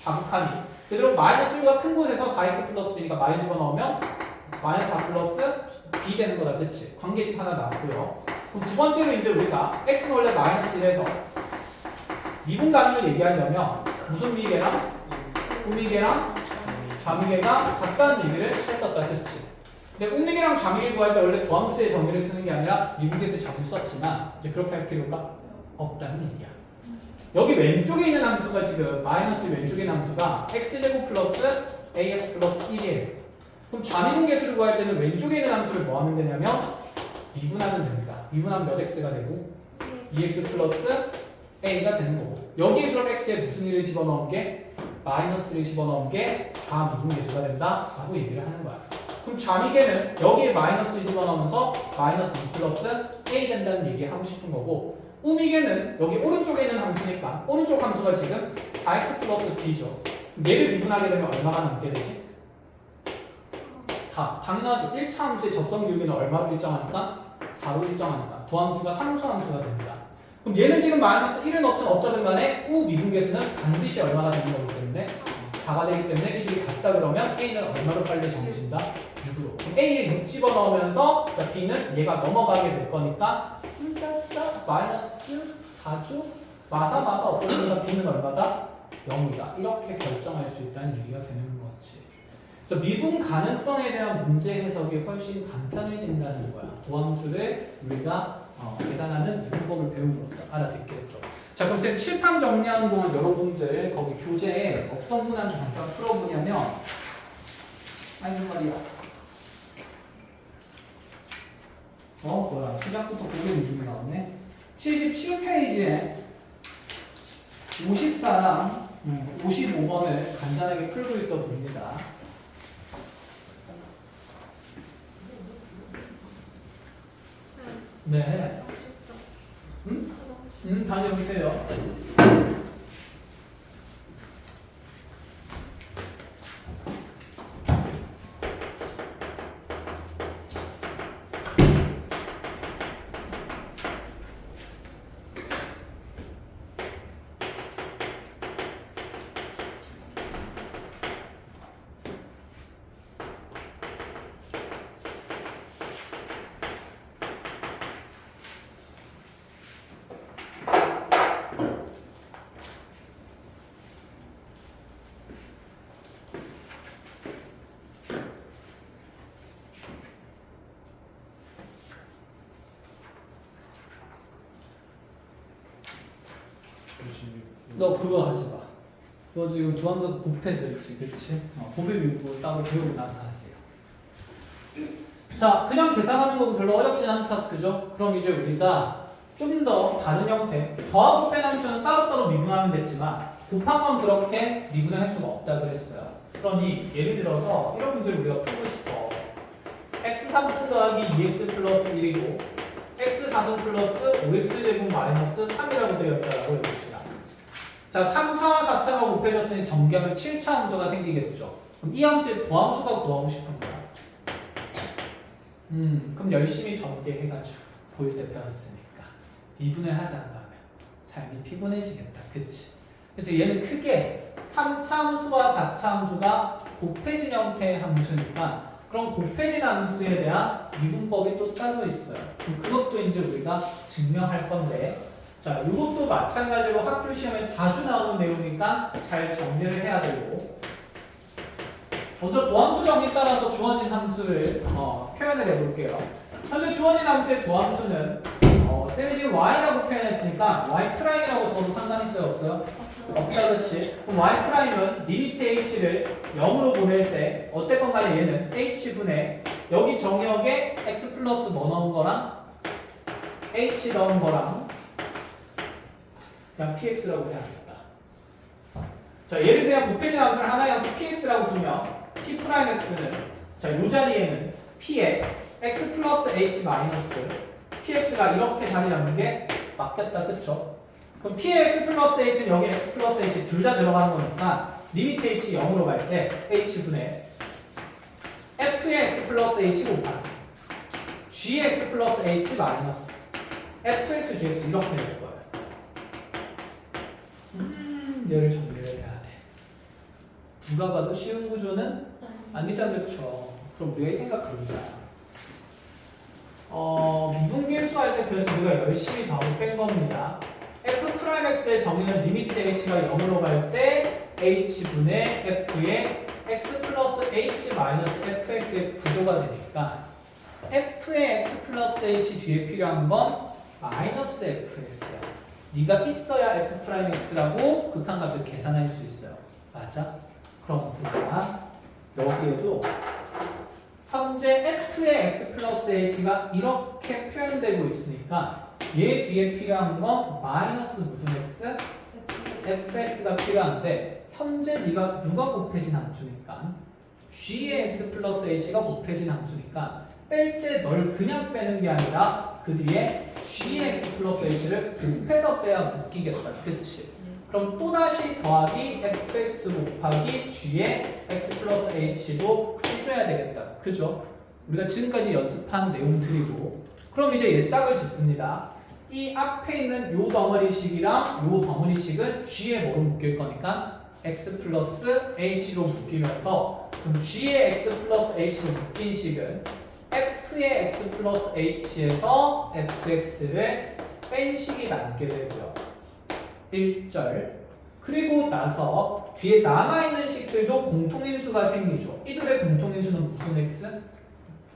자극하니 그대로 마이너스 1과 큰 곳에서 4x 플러스 b니까 마이너스 집어넣으면 마이너스 4 플러스 b 되는 거다. 그치? 관계식 하나 나왔고요. 그럼 두 번째로 이제 우리가 x는 원래 마이너스 1에서 미분 가능을 얘기하려면 무슨 미계랑 우미계랑 좌미계가 같다는 얘기를 했었다. 그치? 근데 우미계랑 좌미계 구할 때 원래 도함수의 정의를 쓰는 게 아니라 미분계수의 정의를 썼지만 이제 그렇게 할 필요가 없다는 얘기야. 여기 왼쪽에 있는 함수가 지금 마이너스 왼쪽에 있는 함수가 x제곱 플러스 ax 플러스 1이에요. 그럼 좌미분계수를 구할 때는 왼쪽에 있는 함수를 뭐 하면 되냐면 미분하면 됩니다. 미분하면 몇 x가 되고 2x 플러스 a가 되는 거고 여기에 그럼 x에 무슨 일을 집어넣은 게 마이너스를 집어넣은 게 좌미분계수가 된다 라고 얘기를 하는 거야. 그럼 좌미계는 여기에 마이너스를 집어넣으면서 마이너스 2 플러스 a 된다는 얘기 하고 싶은 거고 우미계는 여기 오른쪽에 있는 함수니까 오른쪽 함수가 지금 4x 플러스 b죠. 얘를 미분하게 되면 얼마가 남게 되지? 4. 당연하죠. 1차 함수의 접선 기울기는 얼마로 일정하니까? 4로 일정하니까 도함수가 상수함수가 됩니다. 그럼 얘는 지금 마이너스 1을 넣든 어쩌든 간에 우 미분계수는 반드시 얼마가 되는 거기 때문에 4가 되기 때문에 이들이 같다 그러면 A는 얼마로 빨리 정해진다? 6으로. 그럼 A에 6 집어넣으면서 자, B는 얘가 넘어가게 될 거니까 마이너스 4죠? 마사 어떠니까 B는 얼마다? 0이다. 이렇게 결정할 수 있다는 얘기가 되는 거지. 그래서 미분 가능성에 대한 문제 해석이 훨씬 간편해진다는 거야. 도함수를 우리가 계산하는 미분법을 배움으로써 알아듣겠죠. 자, 그럼 쌤 칠판 정리하는 동안 여러분들 거기 교재에 어떤 문항 잠깐 풀어보냐면 아이고 말이야. 뭐야. 시작부터 고개 느낌이 나오네. 77페이지에 54랑 55번을 간단하게 풀고 있어 봅니다. 네. 다녀오세요. 너 그거 하지 마. 너 지금 두함수 곱해져 있지, 그렇지? 곱의 미분 따로 배우고 나서 하세요. 자, 그냥 계산하는 건 별로 어렵진 않다, 그죠? 그럼 이제 우리가 좀 더 다른 형태, 더하고 뺀 함수는 따로따로 미분하면 됐지만 곱한 건 그렇게 미분을 할 수가 없다 그랬어요. 그러니 예를 들어서 이런 문제를 우리가 풀고 싶어. x3승 더하기 2x 플러스 1이고 x4승 플러스 5x 제곱 마이너스 3이라고 되었다라고 해봅시다. 자, 3차와 4차가 곱해졌으니 정기하면 7차 함수가 생기겠죠. 그럼 이 함수의 도함수가 구하고 싶은 거야. 그럼 열심히 전개해가지고 보일 때 배웠으니까 미분을 하지 않으면 삶이 피곤해지겠다. 그치? 그래서 얘는 크게 3차 함수와 4차 함수가 곱해진 형태의 함수니까 그럼 곱해진 함수에 대한 미분법이 또 따로 있어요. 그럼 그것도 이제 우리가 증명할 건데 자, 이것도 마찬가지로 학교 시험에 자주 나오는 내용이니까 잘 정리를 해야 되고 먼저 도함수 정의에 따라서 주어진 함수를 표현을 해볼게요. 현재 주어진 함수의 도함수는 쌤이 지금 y라고 표현했으니까 y'이라고 적어도 상관이 있어요? 없어요? 없다, 그렇지? 그럼 y'은 리미트 h를 0으로 보낼 때 어쨌건 간에 얘는 h분의 여기 정역에 x 플러스 뭐 넣은 거랑 h 넣은 거랑 그냥 px라고 해야겠다. 자, 얘를 그냥 곱해진 함수를 하나의 함수 px라고 두면 p'x는 자, 이 자리에는 p에 x 플러스 h 마이너스 px가 이렇게 자리 잡는 게 맞겠다, 그쵸? 그럼 p의 x 플러스 h는 여기 x 플러스 h 둘 다 들어가는 거니까 리미트 h 0으로 갈 때 h분의 f의 x 플러스 h 곱하기 g의 x 플러스 h 마이너스 fx gx 이렇게 될 거예요. 얘를 정리를 해야 돼. 누가 봐도 쉬운 구조는 아니다, 그렇죠? 그럼 우리가 이 생각해보자. 미분계수 할 때 그래서 우리가 열심히 더 뺀 겁니다. f'x의 정의는 리미트 h가 0으로 갈 때 h분의 f의 x 플러스 h 마이너스 fx의 구조가 되니까 f의 x 플러스 h 뒤에 필요한 건 마이너스 fx야. 네가 있어야 f'x라고 극한값을 계산할 수 있어요. 맞아? 그럼 보자. 여기에도 현재 f의 x 플러스 h가 이렇게 표현되고 있으니까 얘 뒤에 필요한 건 마이너스 무슨 x? fx가 필요한데 현재 네가 누가 곱해진 함수니까 g의 x 플러스 h가 곱해진 함수니까 뺄 때 널 그냥 빼는 게 아니라 그 뒤에 g의 x 플러스 h를 곱해서 빼야 묶이겠다. 그치? 그럼 또다시 더하기 fx 곱하기 g의 x 플러스 h도 해줘야 되겠다. 그죠? 우리가 지금까지 연습한 내용들이고 그럼 이제 얘 짝을 짓습니다. 이 앞에 있는 요 덩어리식이랑 요 덩어리식은 g에 뭐로 묶일 거니까 x 플러스 h로 묶이면서 그럼 g의 x 플러스 h로 묶인 식은 f의 x 플러스 h에서 fx를 뺀 식이 남게 되고요. 1절 그리고 나서 뒤에 남아있는 식들도 공통인수가 생기죠. 이들의 공통인수는 무슨 x?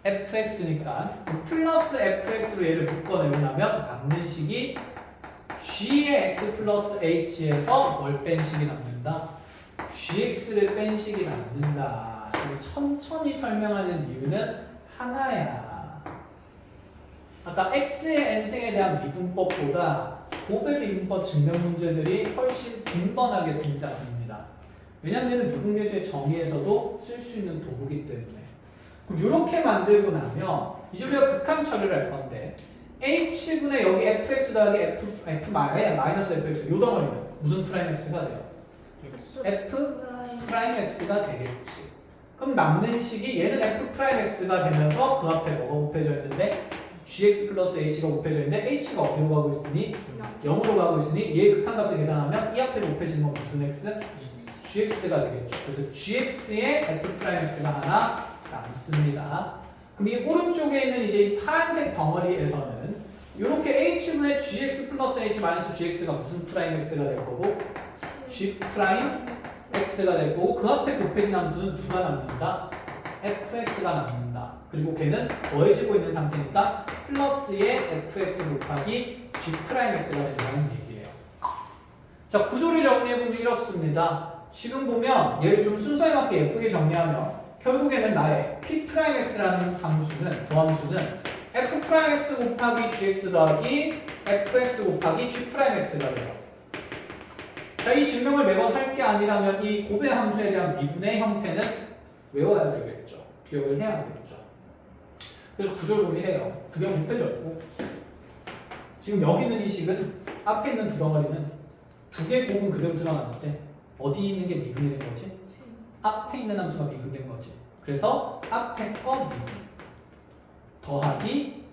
fx니까 플러스 fx로 얘를 묶어내고 나면 남는 식이 g의 x 플러스 h에서 뭘 뺀 식이 남는다? gx를 뺀 식이 남는다. 천천히 설명하는 이유는 하나야. 아까 x의 n승에 대한 미분법보다 고배 미분법 증명 문제들이 훨씬 빈번하게 등장합니다. 왜냐하면 미분계수의 정의에서도 쓸 수 있는 도구이기 때문에. 그럼 이렇게 만들고 나면 이제 우리가 극한 처리를 할 건데 h분의 여기 fx 더하기 f 마이너스 fx 요 덩어리는 무슨 프라임 x가 돼요? f 프라임 x가 되겠지. 그럼 남는 식이 얘는 f 프라임 x가 되면서 그 앞에 뭐가 곱해져 있는데 gx 플러스 h가 곱해져 있는데 h가 어디로 가고 있으니? 0으로 가고 있으니 얘 극한값을 계산하면 이 앞에 곱해지는 건 무슨 x? gx가 되겠죠. 그래서 gx의 f 프라임 x가 하나 남습니다. 그럼 이 오른쪽에 있는 이제 이 파란색 덩어리에서는 이렇게 h분의 gx 플러스 h 마이너스 gx가 무슨 프라임 x가 될 거고 g 프라임 x가 될 거고 그 앞에 곱해진 함수는 누가 남는다? fx가 남는다. 그리고 걔는 더해지고 있는 상태니까 플러스의 fx 곱하기 g 프라임 x가 된다는 얘기예요. 자, 구조를 정리해보면 이렇습니다. 지금 보면 얘를 좀 순서에 맞게 예쁘게 정리하면 결국에는 나의 p 프라임 x라는 함수는 도함수는 f 프라임 x 곱하기 gx 더하기 fx 곱하기 g 프라임 x가 돼요. 자, 이 증명을 매번 할 게 아니라면 이 고배 함수에 대한 미분의 형태는 외워야 되겠죠. 기억을 해야겠죠. 그래서 구조를 보면 이래요. 두 개가 곱해져 있고 지금 여기 있는 이 식은 앞에 있는 두 덩어리는 두 개의 곱은 그대로 들어갔는데 어디 있는 게 미분이 된 거지? 앞에 있는 함수가 미분된 거지. 그래서 앞에 거 미분 더하기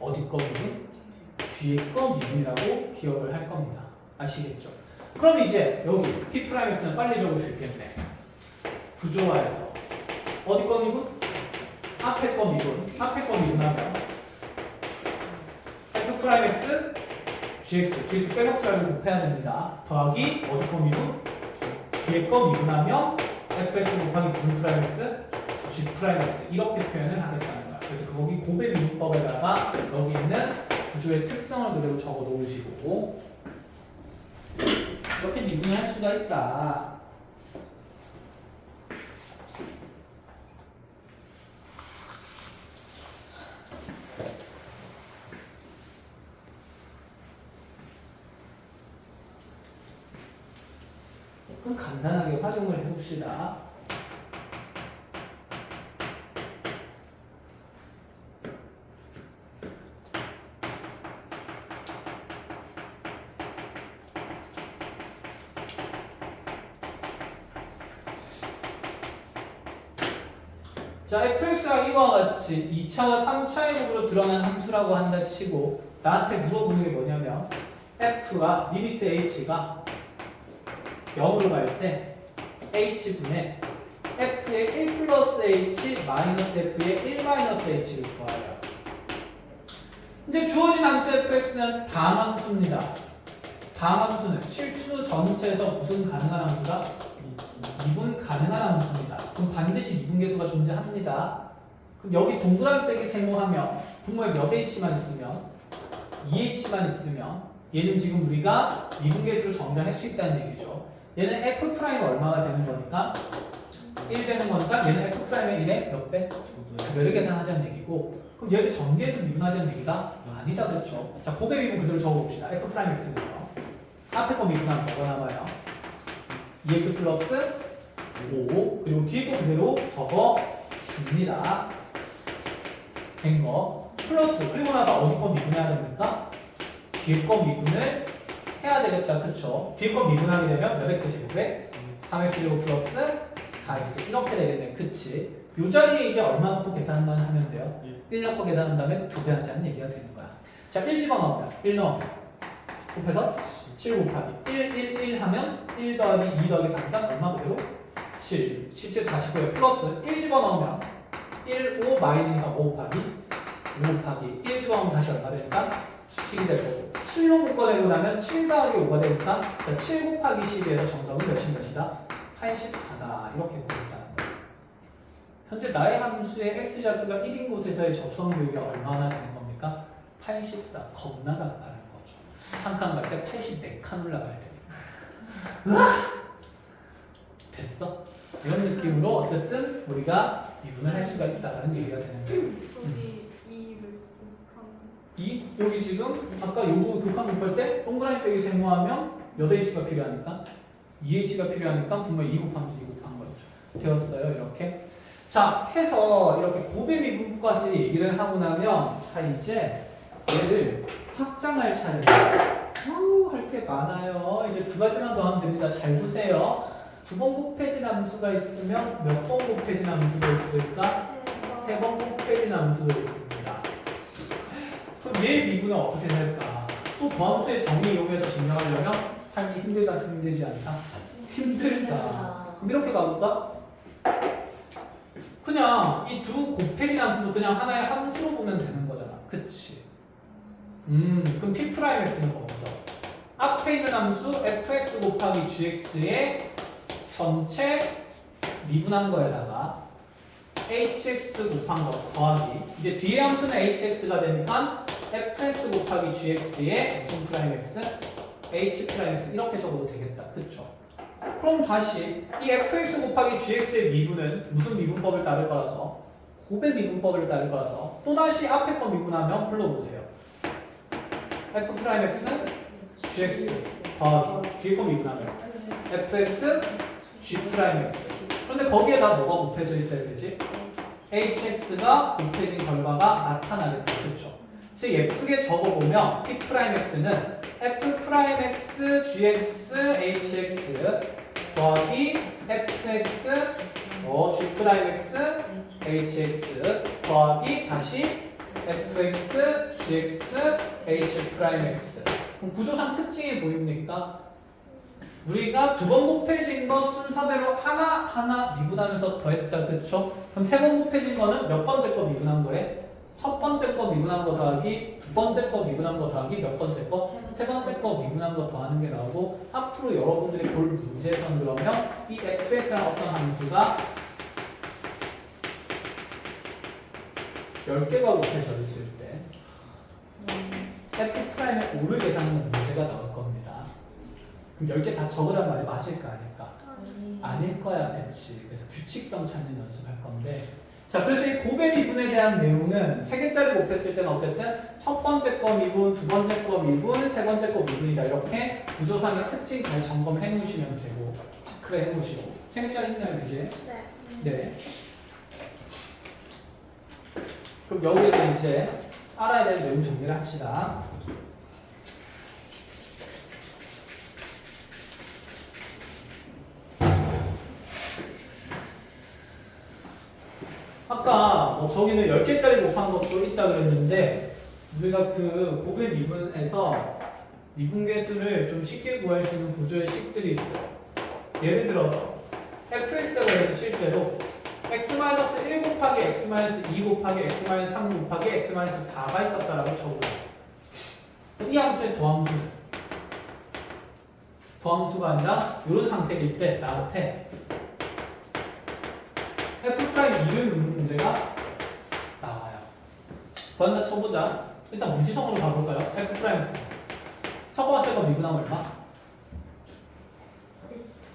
어디 거 미분? 뒤에 거 미분이라고 기억을 할 겁니다. 아시겠죠? 그럼 이제 여기 P'X는 빨리 적을 수 있겠네. 구조화해서 어디 거 미분? 앞에 거 미분. 앞에 거 미분하면 F'X, GX 빼먹지 말고 곱해야 됩니다. 더하기 어디 거 미분? 뒤에 거 미분하면 fx 곱하기 무슨 프라임 x? g 프라임 x 이렇게 표현을 하겠다는 거야. 그래서 거기 고배 미분법에다가 여기 있는 구조의 특성을 그대로 적어 놓으시고 이렇게 미분할 수가 있다. 조금 간단하게 활용을 해봅시다. 자, fx가 이와 같이 2차와 3차의 곱으로 드러난 함수라고 한다 치고 나한테 물어보는 게 뭐냐면 f가 리미트 h가 0으로 갈 때 h분의 f의 1 플러스 h 마이너스 f의 1 마이너스 h를 구하래요. 이제 주어진 함수 fx는 다함수입니다. 다함수는 실수 전체에서 무슨 가능한 함수가? 미분 가능한 함수입니다. 그럼 반드시 미분계수가 존재합니다. 그럼 여기 동그라미 빼기 세모하면 분모에 몇 h만 있으면 2h만 있으면 얘는 지금 우리가 미분계수를 정리할 수 있다는 얘기죠. 얘는 f' 얼마가 되는 거니까 1 되는 거니까 얘는 f' 1의 몇 배? 2배를 계산하자는 얘기고, 그럼 얘를 전개해서 미분하자는 얘기가 아니다, 그렇죠? 자, 고배 미분 그대로 적어봅시다. f'x는요. 앞에 거 미분하면 뭐가 남아요? 2x 플러스 5, 그리고 뒤에 거 그대로 적어줍니다. 된 거. 플러스, 그리고 나서 어디 거 미분해야 됩니까? 뒤에 거 미분을 해야 되겠다, 그쵸? 뒤에 거 미분하게 되면 몇 x 제곱에 3x 제곱 플러스 4x 이렇게 되겠네, 그치? 요 자리에 이제 얼마 넣고 계산만 하면 돼요? 1 넣고 계산한다면 2배 하자는 얘기가 되는 거야. 자, 1 집어넣으면 1 넣으면 곱해서 7 곱하기 1 하면 1 더하기 2 더하기 4가 얼마 그대로? 7, 7, 49에 플러스 1 집어넣으면 1, 5 마이너스가 5 곱하기 5 곱하기 1 집어넣으면 다시 얼마 되니까 10이 될 거고, 7로 묶어내고 나면 7 더하기 5가 되니까 7 곱하기 10에서 정답은 몇이다? 84다. 이렇게 보겠다는 거예요. 현재 나의 함수의 x좌표가 1인 곳에서의 접선 교육이 얼마나 되는 겁니까? 84. 겁나 가까운 거죠. 한 칸 갈 때 84칸 올라가야 되니까. 됐어? 이런 느낌으로 어쨌든 우리가 미분을 할 수가 있다는 얘기가 되는 거예요. 저기 2를 곱하면 여기 지금 아까 요거 극한 곱할 때 동그라미 빼기 세모하면 몇 h가 필요하니까? 2h가 필요하니까 분명히 2 곱하면서 2 곱한 거죠. 되었어요, 이렇게. 자, 해서 이렇게 고배 미분까지 얘기를 하고 나면, 자, 이제 얘를 확장할 차례입니다. 할 게 많아요. 이제 두 가지만 더 하면 됩니다. 잘 보세요. 두 번 곱해진 함수가 있으면 몇 번 곱해진 함수가 있을까? 세 번 곱해진 함수가 있습니다. 그럼 얘 미분은 어떻게 될까? 또 더함수의 정의 이용해서 증명하려면 삶이 힘들다, 힘들지 않다? 힘들다. 그럼 이렇게 가볼까? 그냥 이 두 곱해진 함수도 그냥 하나의 함수로 보면 되는 거잖아. 그치? 그럼 P'X는 뭐죠? 앞에 있는 함수 fx 곱하기 gx의 전체 미분한 거에다가 hx 곱한 거 더하기, 이제 뒤에 함수는 hx가 되니까 fx 곱하기 gx의 무슨 프라임 x? h 프라임 x 이렇게 적어도 되겠다. 그쵸? 그럼 다시 이 fx 곱하기 gx의 미분은 무슨 미분법을 따를 거라서? 고배 미분법을 따를 거라서 또다시 앞에 거 미분하면 불러보세요. f 프라임 x는 gx 더하기 뒤에 거 미분하면 fx g 프라임 x. 그런데 거기에다 뭐가 곱해져 있어야 되지? hx가 곱해진 결과가 나타나겠다. 그렇죠? 그래서 예쁘게 적어보면 p 프라임 x는 f 프라임 x gx hx 더하기 fx g 프라임 x hx 더하기 다시 fx gx h 프라임 x. 그럼 구조상 특징이 보입니까? 우리가 두 번 곱해진 거 순서대로 하나하나 미분하면서 더했다. 그쵸? 그럼 세 번 곱해진 거는 몇 번째 거 미분한 거에? 첫 번째 거 미분한 거 더하기 두 번째 거 미분한 거 더하기 몇 번째 거? 세 번째 거 미분한 거 더하는 게 나오고, 앞으로 여러분들이 볼 문제에서는 그러면 이 fx라는 어떤 함수가 10개가 곱해져 있을 때 f''의 5를 계산하는 문제가 나올 겁니다. 그럼 10개 다 적으란 말이 맞을까 아닐까? 아닐 거야, 그치. 그래서 규칙성 찾는 연습할 건데, 자, 그래서 이 고배 미분에 대한 내용은 3개짜리 곱했을 때는 어쨌든 첫 번째 거 미분, 두 번째 거 미분, 세 번째 거 미분이다. 이렇게 구조상의 특징 잘 점검해 놓으시면 되고, 체크를 해 놓으시고. 3개짜리 있나요, 이제? 네. 네. 그럼 여기에서 이제 알아야 될 내용 정리를 합시다. 아까 뭐 저기는 10개짜리 곱한 것도 있다 그랬는데, 우리가 그 고배 미분에서 미분계수를 좀 쉽게 구할 수 있는 구조의 식들이 있어요. 예를 들어서 fx가 그래서 실제로 x-1 곱하기 x-2 곱하기 x-3 곱하기 x-4가 있었다라고 쳐보자. 이 함수의 더함수가 아니라 이런 상태일 때 나한테 f'2를 묻는 문제가 나와요. 그런다 쳐보자. 일단 무지성으로 가볼까요? f'. 첫 번째 거 미분하면 얼마?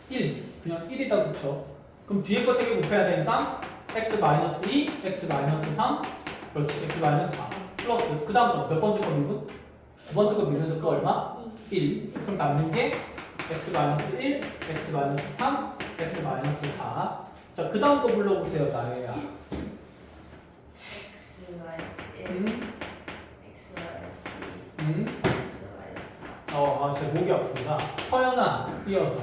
1. 그냥 1이다 그쵸? 그럼 뒤에 거 3개 곱해야 되니까 x-2, x-3 그렇지 x-4 플러스 그 다음 거 몇 번째 거 미분? 두 번째 거 미분에서 그 얼마? 1. 그럼 남는 게 x-1, x-3, x-4. 자, 그 다음 거 불러보세요, 나예야. 제 목이 아픕니다. 서연아, 이어서.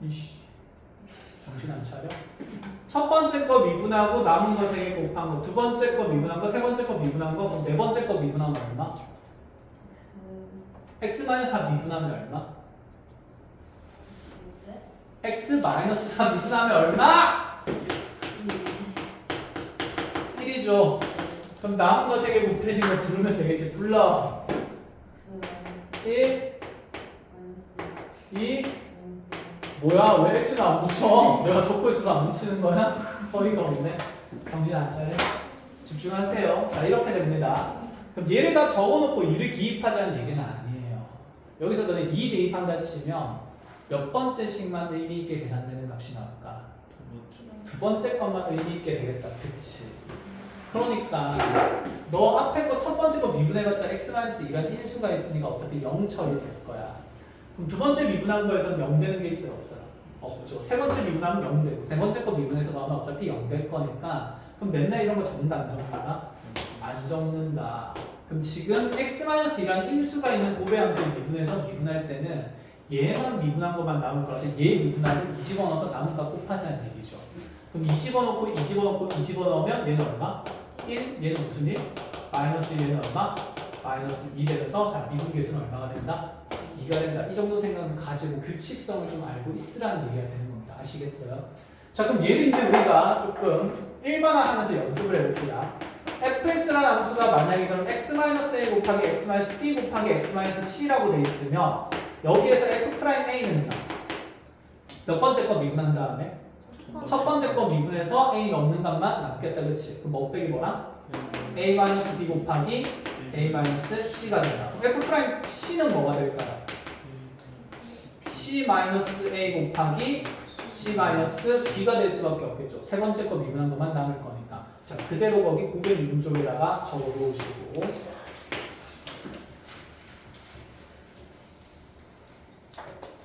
이씨, 정신 안 차려? 첫 번째 거 미분하고 남은 거 3개 곱한 거, 두 번째 거 미분한 거, 세 번째 거 미분한 거, 그럼 네 번째 거 미분하면 얼마? x-4 미분하면 얼마? x-4 미분하면 얼마? 1이죠. 그럼 남은 거 3개 곱해진 거 부르면 되겠지. 불러. 1, 2, 뭐야? 왜 x는 안 붙여? 내가 적고 있어서 안 붙이는 거야? 어이가 없네. 정신 안 차려. 집중하세요. 자, 이렇게 됩니다. 그럼 얘를 다 적어놓고 2를 기입하자는 얘기는 아니에요. 여기서 너네 2 대입한다 치면 몇 번째씩만 의미 있게 계산되는 값이 나올까? 두 번째 것만 의미 있게 되겠다. 그치? 그러니까 너 앞에 거 첫 번째 거 미분해봤자 x-2란 인수가 있으니까 어차피 0 처리될 거야. 그럼 두 번째 미분한 거에서는 0 되는 게 있어요? 없어요? 없죠. 세 번째 미분하면 0 되고 세 번째 거 미분해서 나오면 어차피 0 될 거니까 그럼 맨날 이런 거 적는다 안 적는다? 안 적는다. 그럼 지금 x-2란 인수가 있는 고배 함수를 미분해서 미분할 때는 얘만 미분한 것만 남을 거라서 얘 미분하면 2 집어넣어서 남은 값 곱하자는 얘기죠. 그럼 2 집어넣고 2 집어넣고 2 집어넣으면 얘는 얼마? 1? 얘는 무슨 1? 마이너스 1 얘는 얼마? 마이너스 2 되면서 자 미분계수는 얼마가 된다? 2가 된다. 이 정도 생각은 가지고 규칙성을 좀 알고 있으라는 얘기가 되는 겁니다. 아시겠어요? 자 그럼 얘를 이제 우리가 조금 일반화하면서 연습을 해봅시다. fx라는 함수가 만약에 그럼 x-a 곱하기 x-b 곱하기 x-c라고 돼 있으면 여기에서 f'a는요 몇 번째 거 미분한 다음에 첫 번째 거 미분해서 a 넣는 값만 남겠다. 그치? 그럼 뭐 빼기 뭐랑? a-b 곱하기 a-c가 된다. 그럼 f'c는 뭐가 될까요? c-a 곱하기 c-b가 될 수밖에 없겠죠. 세 번째 거 미분한 것만 남을 거니까. 자, 그대로 거기 고개 미분 쪽에다가 적어 놓으시고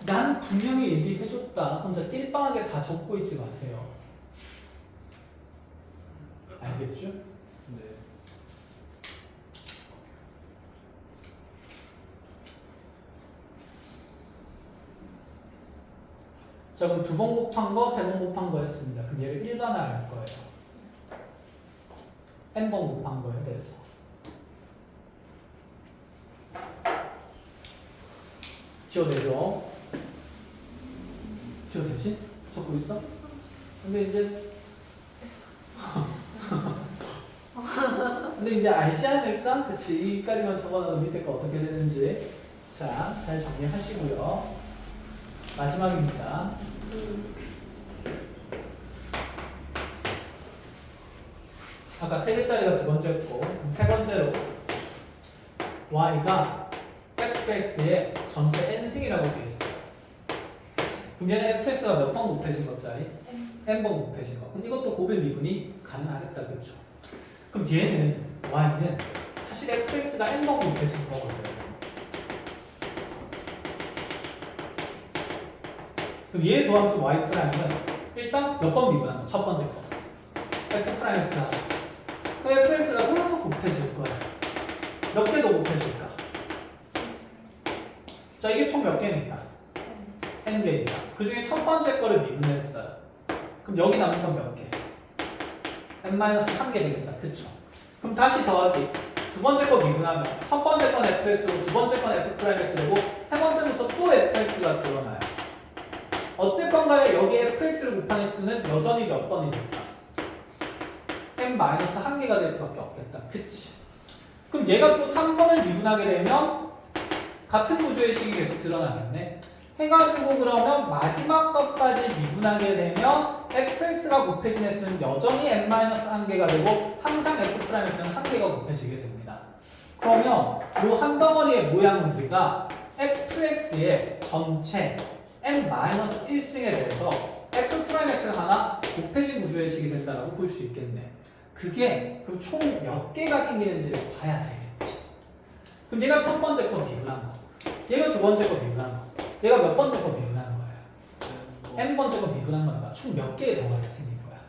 난 분명히 얘기해줬다. 혼자 띨빵하게 다 적고 있지 마세요. 알겠죠? 네. 자 그럼 두 번 곱한 거, 세 번 곱한 거 했습니다. 그럼 얘를 일반화할 거예요. n번 곱한 거에 대해서. 지워되죠? 지워되지? 적고 있어? 근데 이제 알지 않을까? 그치? 여기까지만 적어놔도 밑에 거 어떻게 되는지. 자, 잘 정리하시고요. 마지막입니다. 아까 세 개짜리가 두 번째였고, 세 번째로 y가 fx의 전체 n승이라고 되어 있어요. 그럼 얘는 fx가 몇 번 곱해진 것짜리? n번 곱해진 거. 그럼 이것도 고배 미분이 가능하겠다, 그렇죠? 그럼 얘는 y는 사실 fx가 n번 곱해진 거거든요. 그럼 얘의 도함수 y 프라임은 일단 몇 번 미분한 거? 첫 번째 거. f 프라임x가. 그럼 fx가 흘러서 곱해질 거야. 몇 개 더 곱해질까? 자, 이게 총 몇 개니까? n개니까. 그 중에 첫 번째 거를 미분했어요. 그럼 여기 남은 건 몇 개? n-3개 되겠다. 그쵸? 그럼 다시 더하기. 두 번째 거 미분하면 첫 번째 건 fx고 두 번째 건 f'x 되고 세 번째부터 또 fx가 드러나요. 어쨌건 간에 여기 fx를 곱하는 수는 여전히 몇 번이 될까? n-1개가 될 수밖에 없겠다. 그치? 그럼 얘가 또 3번을 미분하게 되면 같은 구조의 식이 계속 드러나겠네. 해가지고 그러면 마지막 것까지 미분하게 되면 fx가 곱해진 수는 여전히 n-1개가 되고 항상 f'x는 1개가 곱해지게 됩니다. 그러면 이 한 덩어리의 모양은 우리가 fx의 전체 n-1승에 대해서 f'x가 하나 곱해진 구조의 식이 된다고 볼 수 있겠네. 그게 그럼 총 몇 개가 생기는지를 봐야 되겠지. 그럼 얘가 첫 번째 거 미분한 거, 얘가 두 번째 거 미분한 거, 얘가 몇 번째 거 미분한 거예요? n 번째 거 미분한 거니까 총 몇 개의 덩어리가 생긴 거야?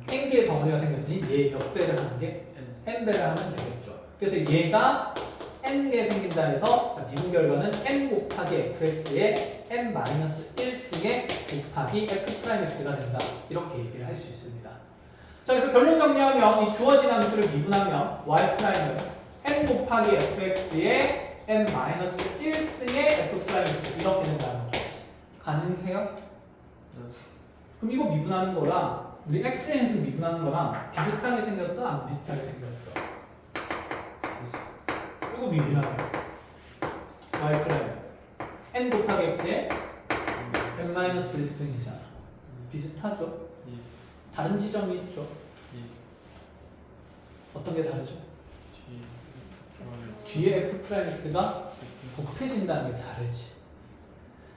n 개의 덩어리가 생겼으니 얘 몇 배를 하는 게 n 배를 하면 되겠죠. 그래서 얘가 n 개 생긴다 해서 자, 미분 결과는 n 곱하기 fx의 n-1승에 곱하기 f'x가 된다. 이렇게 얘기를 할 수 있습니다. 자, 그래서 결론 정리하면 이 주어진 함수를 미분하면 y'을 n 곱하기 fx의 n-1승의 f'x 이렇게 된다는 거지. 가능해요? 그럼 이거 미분하는 거랑 우리 x의 행수 미분하는 거랑 비슷하게 생겼어? 안 비슷하게 생겼어? 이거 미분하면 y' n 곱하기 x의 n-1승이잖아. 비슷하죠? 다른 지점이 있죠? 어떤 게 다르죠? 뒤에 f'x가 곱해진다는 게 다르지.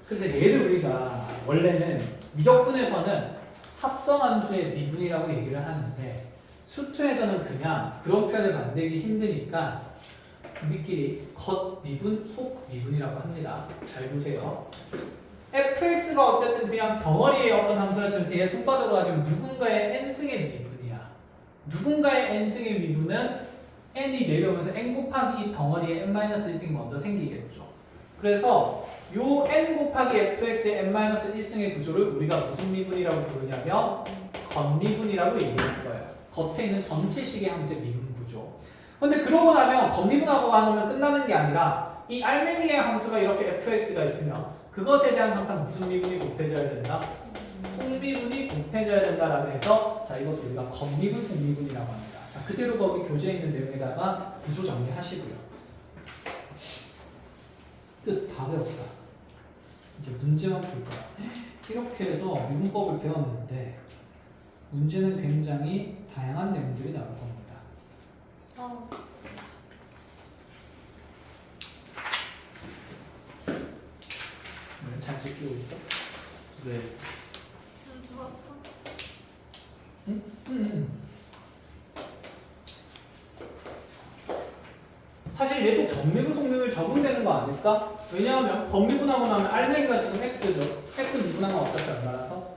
그래서 얘를 우리가 원래는 미적분에서는 합성함수의 미분이라고 얘기를 하는데 수투에서는 그냥 그런 표현을 만들기 힘드니까 우리끼리 겉미분, 속미분이라고 합니다. 잘 보세요. fx가 어쨌든 그냥 덩어리의 어떤 함수라 치면서 얘 손바닥으로 가지고 누군가의 n승의 미분이야. 누군가의 n승의 미분은 n이 내려오면서 n 곱하기 이 덩어리의 n-1승이 먼저 생기겠죠. 그래서 요 n 곱하기 fx의 n-1승의 구조를 우리가 무슨 미분이라고 부르냐면 겉미분이라고 얘기할 거예요. 겉에 있는 전체식의 함수의 미분 구조. 근데 그러고 나면 겉미분하고 하면 끝나는 게 아니라 이 알맹이의 함수가 이렇게 fx가 있으면 그것에 대한 항상 무슨 미분이 곱해져야 된다? 속미분이 곱해져야 된다라고 해서 자, 이것을 우리가 겉미분, 속미분이라고 합니다. 자, 그대로 거기 교재에 있는 내용에다가 구조 정리하시고요. 끝. 다 배웠다. 이제 문제만 풀 거야. 이렇게 해서 미분법을 배웠는데 문제는 굉장히 다양한 내용들이 나올 겁니다. 잘 지키고 있어? 네. 사실 얘도 겉미분, 속미분이 적용되는 거 아닐까? 왜냐하면 겉미분하고 나면 알맹이가 지금 x죠. x 미분하면 어차피 얼마라서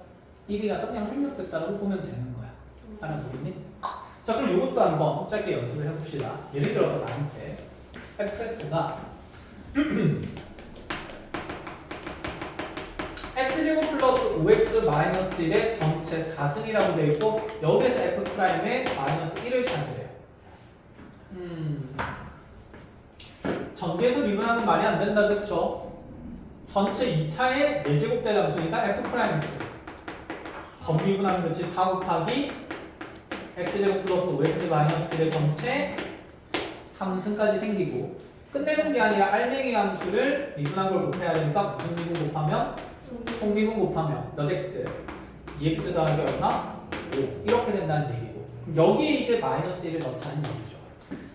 1이라서 그냥 생략됐다고 보면 되는 거야. 알아보겠니? 자, 그럼 이것도 한번 짧게 연습을 해봅시다. 예를 들어서 나한테 fx가 x제곱 플러스 5x 마이너스 1의 전체 4승이라고 되어 있고 여기에서 f'의 마이너스 1을 찾으래요. 전개에서 미분하면 말이 안 된다, 그쵸? 전체 2차의 4제곱 대장수니까 f'x 겉미분하면 그치? 4 곱하기 x제곱 플러스 5x 마이너스 1의 전체 3승까지 생기고 끝내는 게 아니라 알맹이 함수를 미분한 걸 곱해야 되니까 무슨 미분 곱하면? 속미분 곱하면 몇 x? 2x 더하기 얼마? 5 이렇게 된다는 얘기고 여기에 이제 마이너스 1을 넣자는 얘기죠.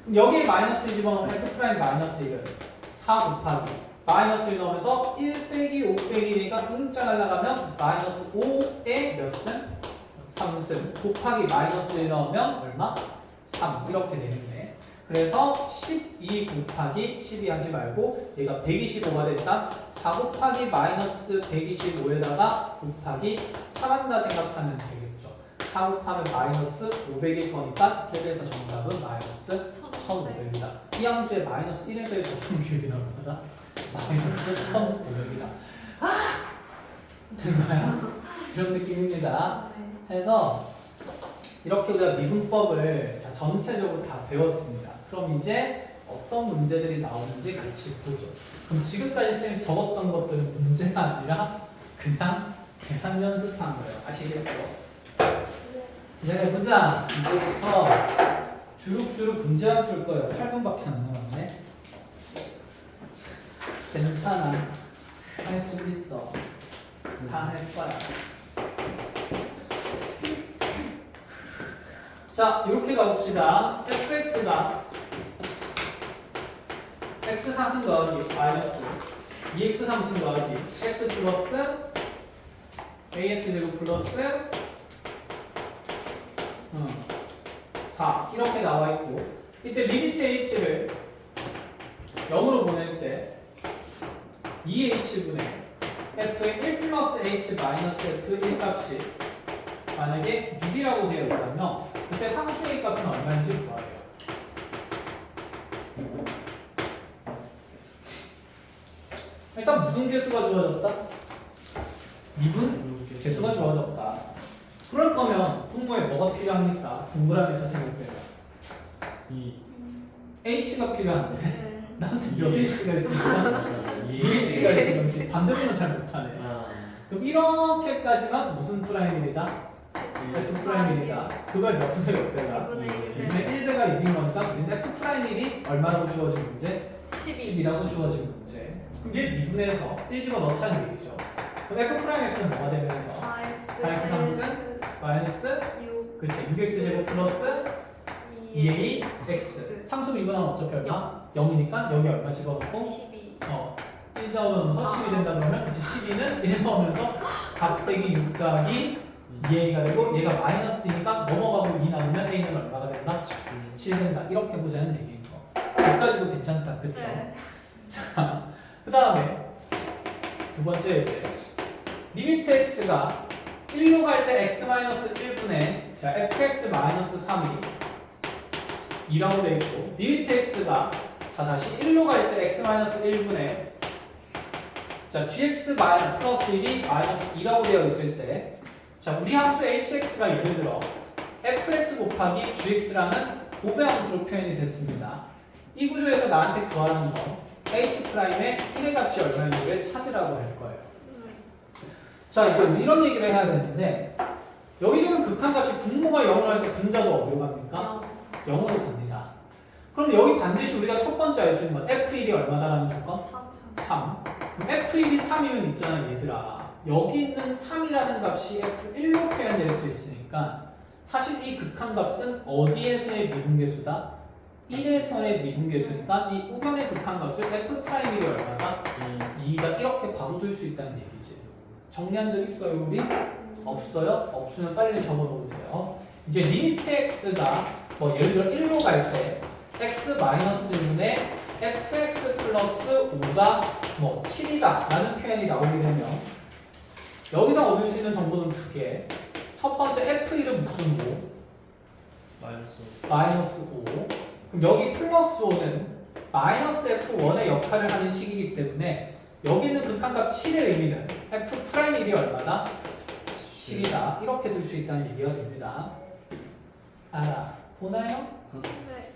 그럼 여기에 마이너스 1 집어넣으면 f' 마이너스 1을 4 곱하기 마이너스 1 넣으면서 1 빼기 5 빼기니까 음자 날라가면 마이너스 5에 몇 승? 3승 곱하기 마이너스 1 넣으면 얼마? 3 이렇게 되는데 그래서 12 곱하기 12 하지 말고 얘가 125가 됐다. 4 곱하기 마이너스 125에다가 곱하기 3한다 생각하면 되겠죠. 4 곱하면 마이너스 500일 거니까 3배에서 정답은 마이너스 1500이다. 이 함수에 마이너스 1에서의 적정 비율이 나올 거다. 마이너스 1500이다. 된 거야? 이런 느낌입니다. 해서 이렇게 우리가 미분법을 전체적으로 다 배웠습니다. 그럼 이제 어떤 문제들이 나오는지 같이 보죠. 그럼 지금까지 쌤이 적었던 것들은 문제가 아니라 그냥 계산 연습한 거예요. 아시겠죠? 시작해보자. 이제부터 주룩주룩 문제만 풀 거예요. 8분밖에 안 남았네. 괜찮아. 할 수 있어. 다 할 거야. 자, 이렇게 가봅시다. fx가 x 상승 더하기 마이너스 2x 상승 더하기 x 플러스 ax 제곱 플러스 4 이렇게 나와 있고, 이때 리미트 h를 0으로 보낼 때 2h분의 f의 1 플러스 h 마이너스 f 1 값이 만약에 6이라고 되어 있다면 그때 상수의 값은 얼마인지 구하래요. 일단 무슨 개수가 좋아졌다? 미분 개수가 좋아졌다. 그럴 거면 분모에 뭐가 필요합니까? 동그라미에서 생각해요. h가 필요한데 네. 나한테 몇 h가 있으니까 2h가 있으면 반대로는 잘 못하네. 그럼 이렇게까지만 무슨 프라임이다? f 프라임이다. 그걸 몇 분의 몇 배가? 2분의 1배가 6인 거니까 우리는 f 프라임이 얼마라고 주어진 문제? 12. 10이라고 주어진 문제. 그럼 얘 미분해서 1 집어 넣자는 얘기죠. 그럼 f 프라임 x는 뭐가 되면서? 4x 상승 마이너스 6. 그치 6x 제곱 플러스 2ax 상수 미분하면 어차피 얼마? 0이니까 여기 얼마 집어넣고 12. 1 잡아놓으면서 10이 된다 그러면 그치 12는 1 넣으면서 4 빼기 6 곱하기 2a가 되고 얘가 마이너스니까 넘어가고 2 나누면 a는 얼마가 된다? 7 된다. 이렇게 보자는 얘기인 거. 여기까지도 괜찮다. 그쵸? 네. 자, 그 다음에 두 번째 예제. 리미트 x가 1로 갈 때 x-1분의 자 fx-3이 2라고 되어 있고, 리미트 x가 자 다시 1로 갈 때 x-1분의 자 gx 플러스 1이 마이너스 2라고 되어 있을 때, 자 우리 함수 hx가 예를 들어 fx 곱하기 gx라는 고배 함수로 표현이 됐습니다. 이 구조에서 나한테 구하는 건 h'의 1의 값이 얼마인지를 찾으라고 할 거예요. 자 이제 이런 얘기를 해야 되는데, 여기 지금 극한값이 분모가 0으로 할 때 분자도 어디로 갑니까? 0으로 갑니다. 그럼 여기 반드시 우리가 첫 번째 알 수 있는 건 f1이 얼마다라는 거? 3. 그럼 f1이 3이면 있잖아 얘들아. 여기 있는 3이라는 값이 f1로 표현될 수 있으니까 사실 이 극한값은 어디에서의 미분계수다? 1에서의 미분계수니까 이 우변의 극한값을 f'1이 얼마다? 2가 이렇게 바로 둘 수 있다는 얘기지. 정리한 적 있어요 우리? 없어요? 없으면 빨리 적어놓으세요. 이제 리미트 x가 뭐 예를 들어 1로 갈 때 x-1분의 fx 플러스 5가 뭐 7이다 라는 표현이 나오게 되면 여기서 얻을 수 있는 정보는 두 개. 첫 번째 f1은 무슨 5? 마이너스 5. 그럼 여기 플러스 5는 마이너스 f1의 역할을 하는 식이기 때문에 여기 있는 극한값 7의 의미는 f'1이 얼마다? 7이다. 이렇게 둘 수 있다는 얘기가 됩니다. 알아. 보나요? 네.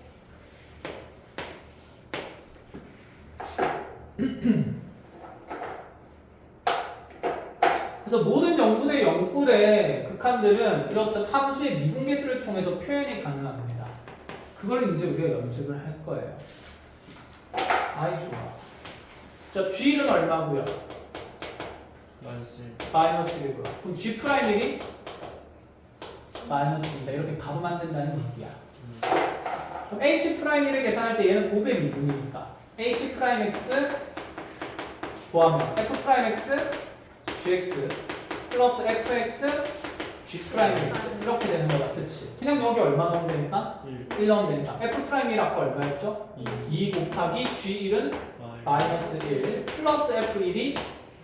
그래서 모든 0분의 0꼴의 극한들은 이렇듯 함수의 미분계수를 통해서 표현이 가능합니다. 그걸 이제 우리가 연습을 할 거예요. 아이 좋아. 자, G는 얼마고요? 마이너스 1이고요. 그럼 G'1이 마이너스입니다. 이렇게 가로 만든다는 얘기야. 그럼 H'1을 계산할 때 얘는 곱의 미분이니까 H'X 구하면 F'X gx 플러스 fx g'x 이렇게 되는 거다. 그치? 그냥 여기 얼마 넣으면 되니까? 1 넣으면 되니까 f'이라고 얼마였죠? 2 곱하기 g1은 마이너스 1 플러스 f1이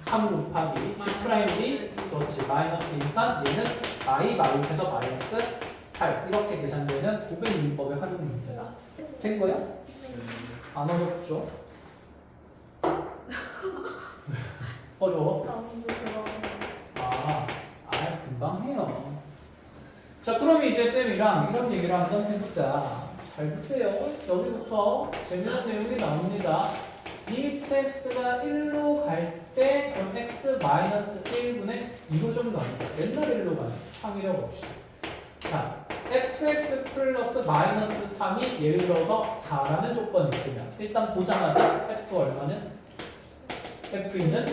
3 곱하기 g'이 그렇지 마이너스니까 얘는 i 마이너스 마이너스 8 이렇게 계산되는 고배유인법의 활용 문제다. 된 거야? 안 어렵죠? 어려워? 너무 그거. 금방 해요. 자, 그럼 이제 쌤이랑 이런 얘기를 한번 해보자. 잘 보세요. 여기부터 재미난 내용이 나옵니다. 리미트 x가 1로 갈 때 그럼 x-1분의 2로 좀 나옵니다. 맨날 1로 가는 상이라고 봅시다. 자, fx 플러스 마이너스 3이 예를 들어서 4라는 조건이 있으면 일단 보자마자 f 얼마는? f는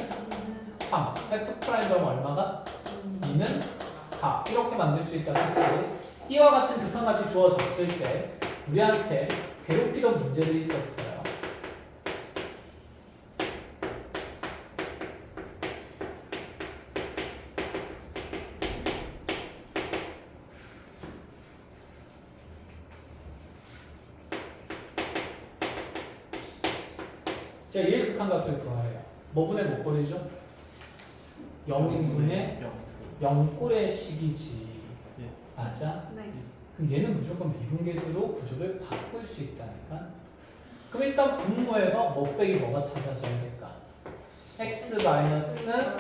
3, f 프라임 얼마가? 2는 4 이렇게 만들 수 있다. 그렇지? 이와 같은 극한값이 주어졌을 때 우리한테 괴롭히던 문제들이 있었어요. 자, 얘 극한값을 구하래요. 뭐분의 몇 꼴이죠? 0분의 0꼴의 식이지. 맞아? 네. 그럼 얘는 무조건 미분계수로 구조를 바꿀 수 있다니까. 그럼 일단 분모에서 뭐 빼기 뭐가 찾아져야 될까? x 마이너스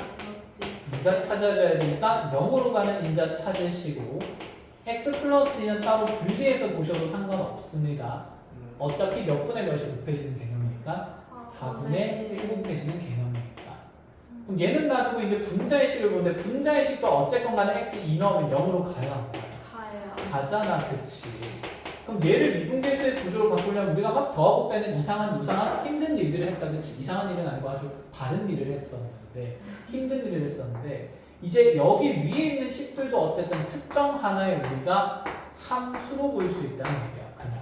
2가 찾아져야 되니까 0으로 가는 인자 찾으시고 x 플러스 2는 따로 분리해서 보셔도 상관없습니다. 어차피 몇 분의 몇이 곱해지는 개념이니까 4분의 1 곱해지는 개념이니까. 그럼 얘는 놔두고 이제 분자의 식을 보는데 분자의 식도 어쨌건 간에 x 2 넣으면 0으로 가야 합니다. 가요. 가잖아, 그치? 그럼 얘를 미분계수의 구조로 바꾸려면 우리가 막 더하고 빼는 이상한 힘든 일들을 했다, 그치? 이상한 일은 아니고 아주 바른 일을 했었는데 힘든 일을 했었는데 이제 여기 위에 있는 식들도 어쨌든 특정 하나의 우리가 함수로 볼 수 있다는 얘기야, 그냥.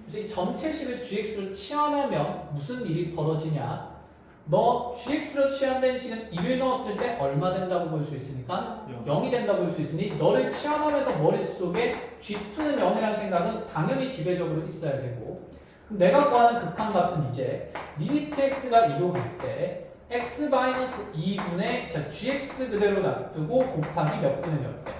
그래서 이 전체 식을 gx로 치환하면 무슨 일이 벌어지냐? 너 gx로 치환된 식은 1을 넣었을 때 얼마 된다고 볼 수 있으니까 0이 된다고 볼 수 있으니 너를 치환하면서 머릿속에 g2는 0이라는 생각은 당연히 지배적으로 있어야 되고 그럼 내가 구하는 극한값은 이제 리미트 x가 2로 갈 때 x-2분의 자 gx 그대로 놔두고 곱하기 몇 분의 몇 배?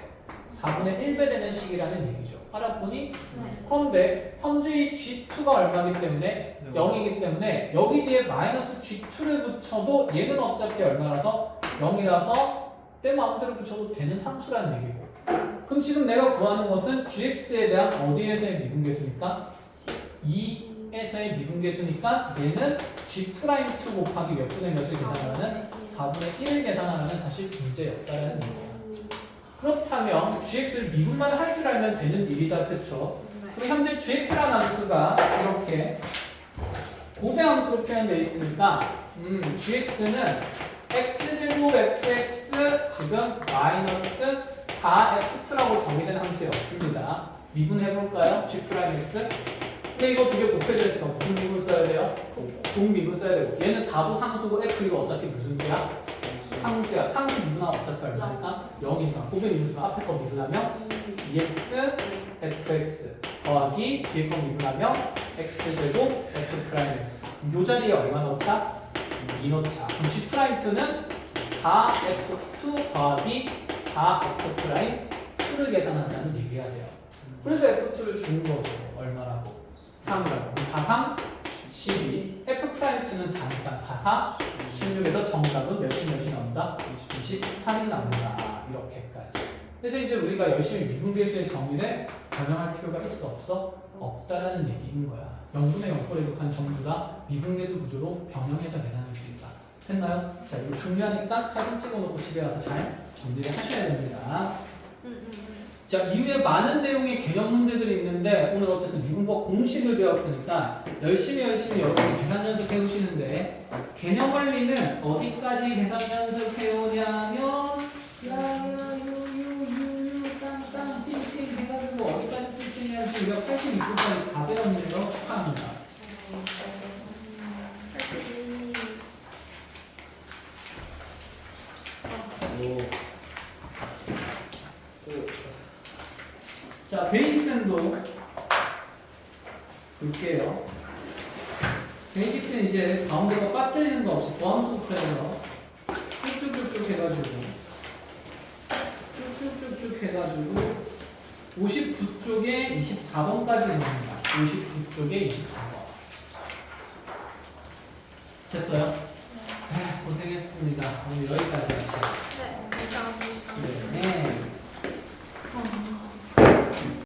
4분의 1배 되는 식이라는 얘기죠. 알아보니? 네. 그런데 현재 이 g2가 얼마기 때문에 0이기 때문에 여기 뒤에 마이너스 g2를 붙여도 얘는 어차피 얼마라서 0이라서 내 마음대로 붙여도 되는 함수라는 얘기고 그럼 지금 내가 구하는 것은 gx에 대한 어디에서의 미분계수니까? 2에서의 미분계수니까 얘는 g'2 곱하기 몇 분의 몇을 계산하면 4분의 1을 계산하면 사실 문제였다는 얘기예요. 그렇다면 gx를 미분만 할 줄 알면 되는 일이다, 그쵸? 그럼 현재 gx라는 함수가 이렇게 고배 함수로 표현되어 있으니까 gx는 x제곱 fx 지금 마이너스 4f2라고 정의된 함수였습니다. 미분해볼까요? g'(x) 근데 이거 두 개 곱해져 있으니까 무슨 미분 써야 돼요? 동미분 써야 되고 얘는 4도 상수고 f 이거 어차피 무슨 수야? 상수야. 상수 미분하면 어차피 얼마니까? 0이니까 고배 미분 쓰면 앞에 거 미분하면 2x fx 더하기 뒤에 거 미분하면 x제곱 f'x 요 자리에 얼마 넣자? 2 넣자. 그럼 g'2는 4f2 더하기 4f'2를 계산하자는 얘기가 돼요. 그래서 f2를 주는 거죠. 얼마라고? 3이라고. 4, 3, 12. f'2는 4니까 4, 4, 16에서 정답은 몇이 나온다? 28이 나온다. 이렇게까지. 그래서 이제 우리가 열심히 미분계수의 정의를 변형할 필요가 있어 없어? 없다라는 얘기인 거야. 0분의 0꼴에 속한 전부 다 미분계수 구조로 변형해서 계산할 수 있다. 됐나요? 자, 이거 중요하니까 사진 찍어놓고 집에 가서 잘 정리를 하셔야 됩니다. 자, 이후에 많은 내용의 개념 문제들이 있는데 오늘 어쨌든 미분법 공식을 배웠으니까 열심히 여러분이 계산 연습 해오시는데 개념 원리는 어디까지 계산 연습 해오냐면 땅땅 띵띵 해가지고 어디까지 풀 수 있냐면 우리가 82쪽까지 다 배웠네요. 축하합니다. 자, 베이직sen도 볼게요. 베이직sen 이제 가운데가 빠뜨리는 거 없이 더함수부터 해서 쭉쭉쭉쭉 해가지고 59쪽에 24번까지 됩니다. 59쪽에 24번. 됐어요? 네, 고생했습니다. 오늘 여기까지 하시죠. 네, 감사합니다. 네.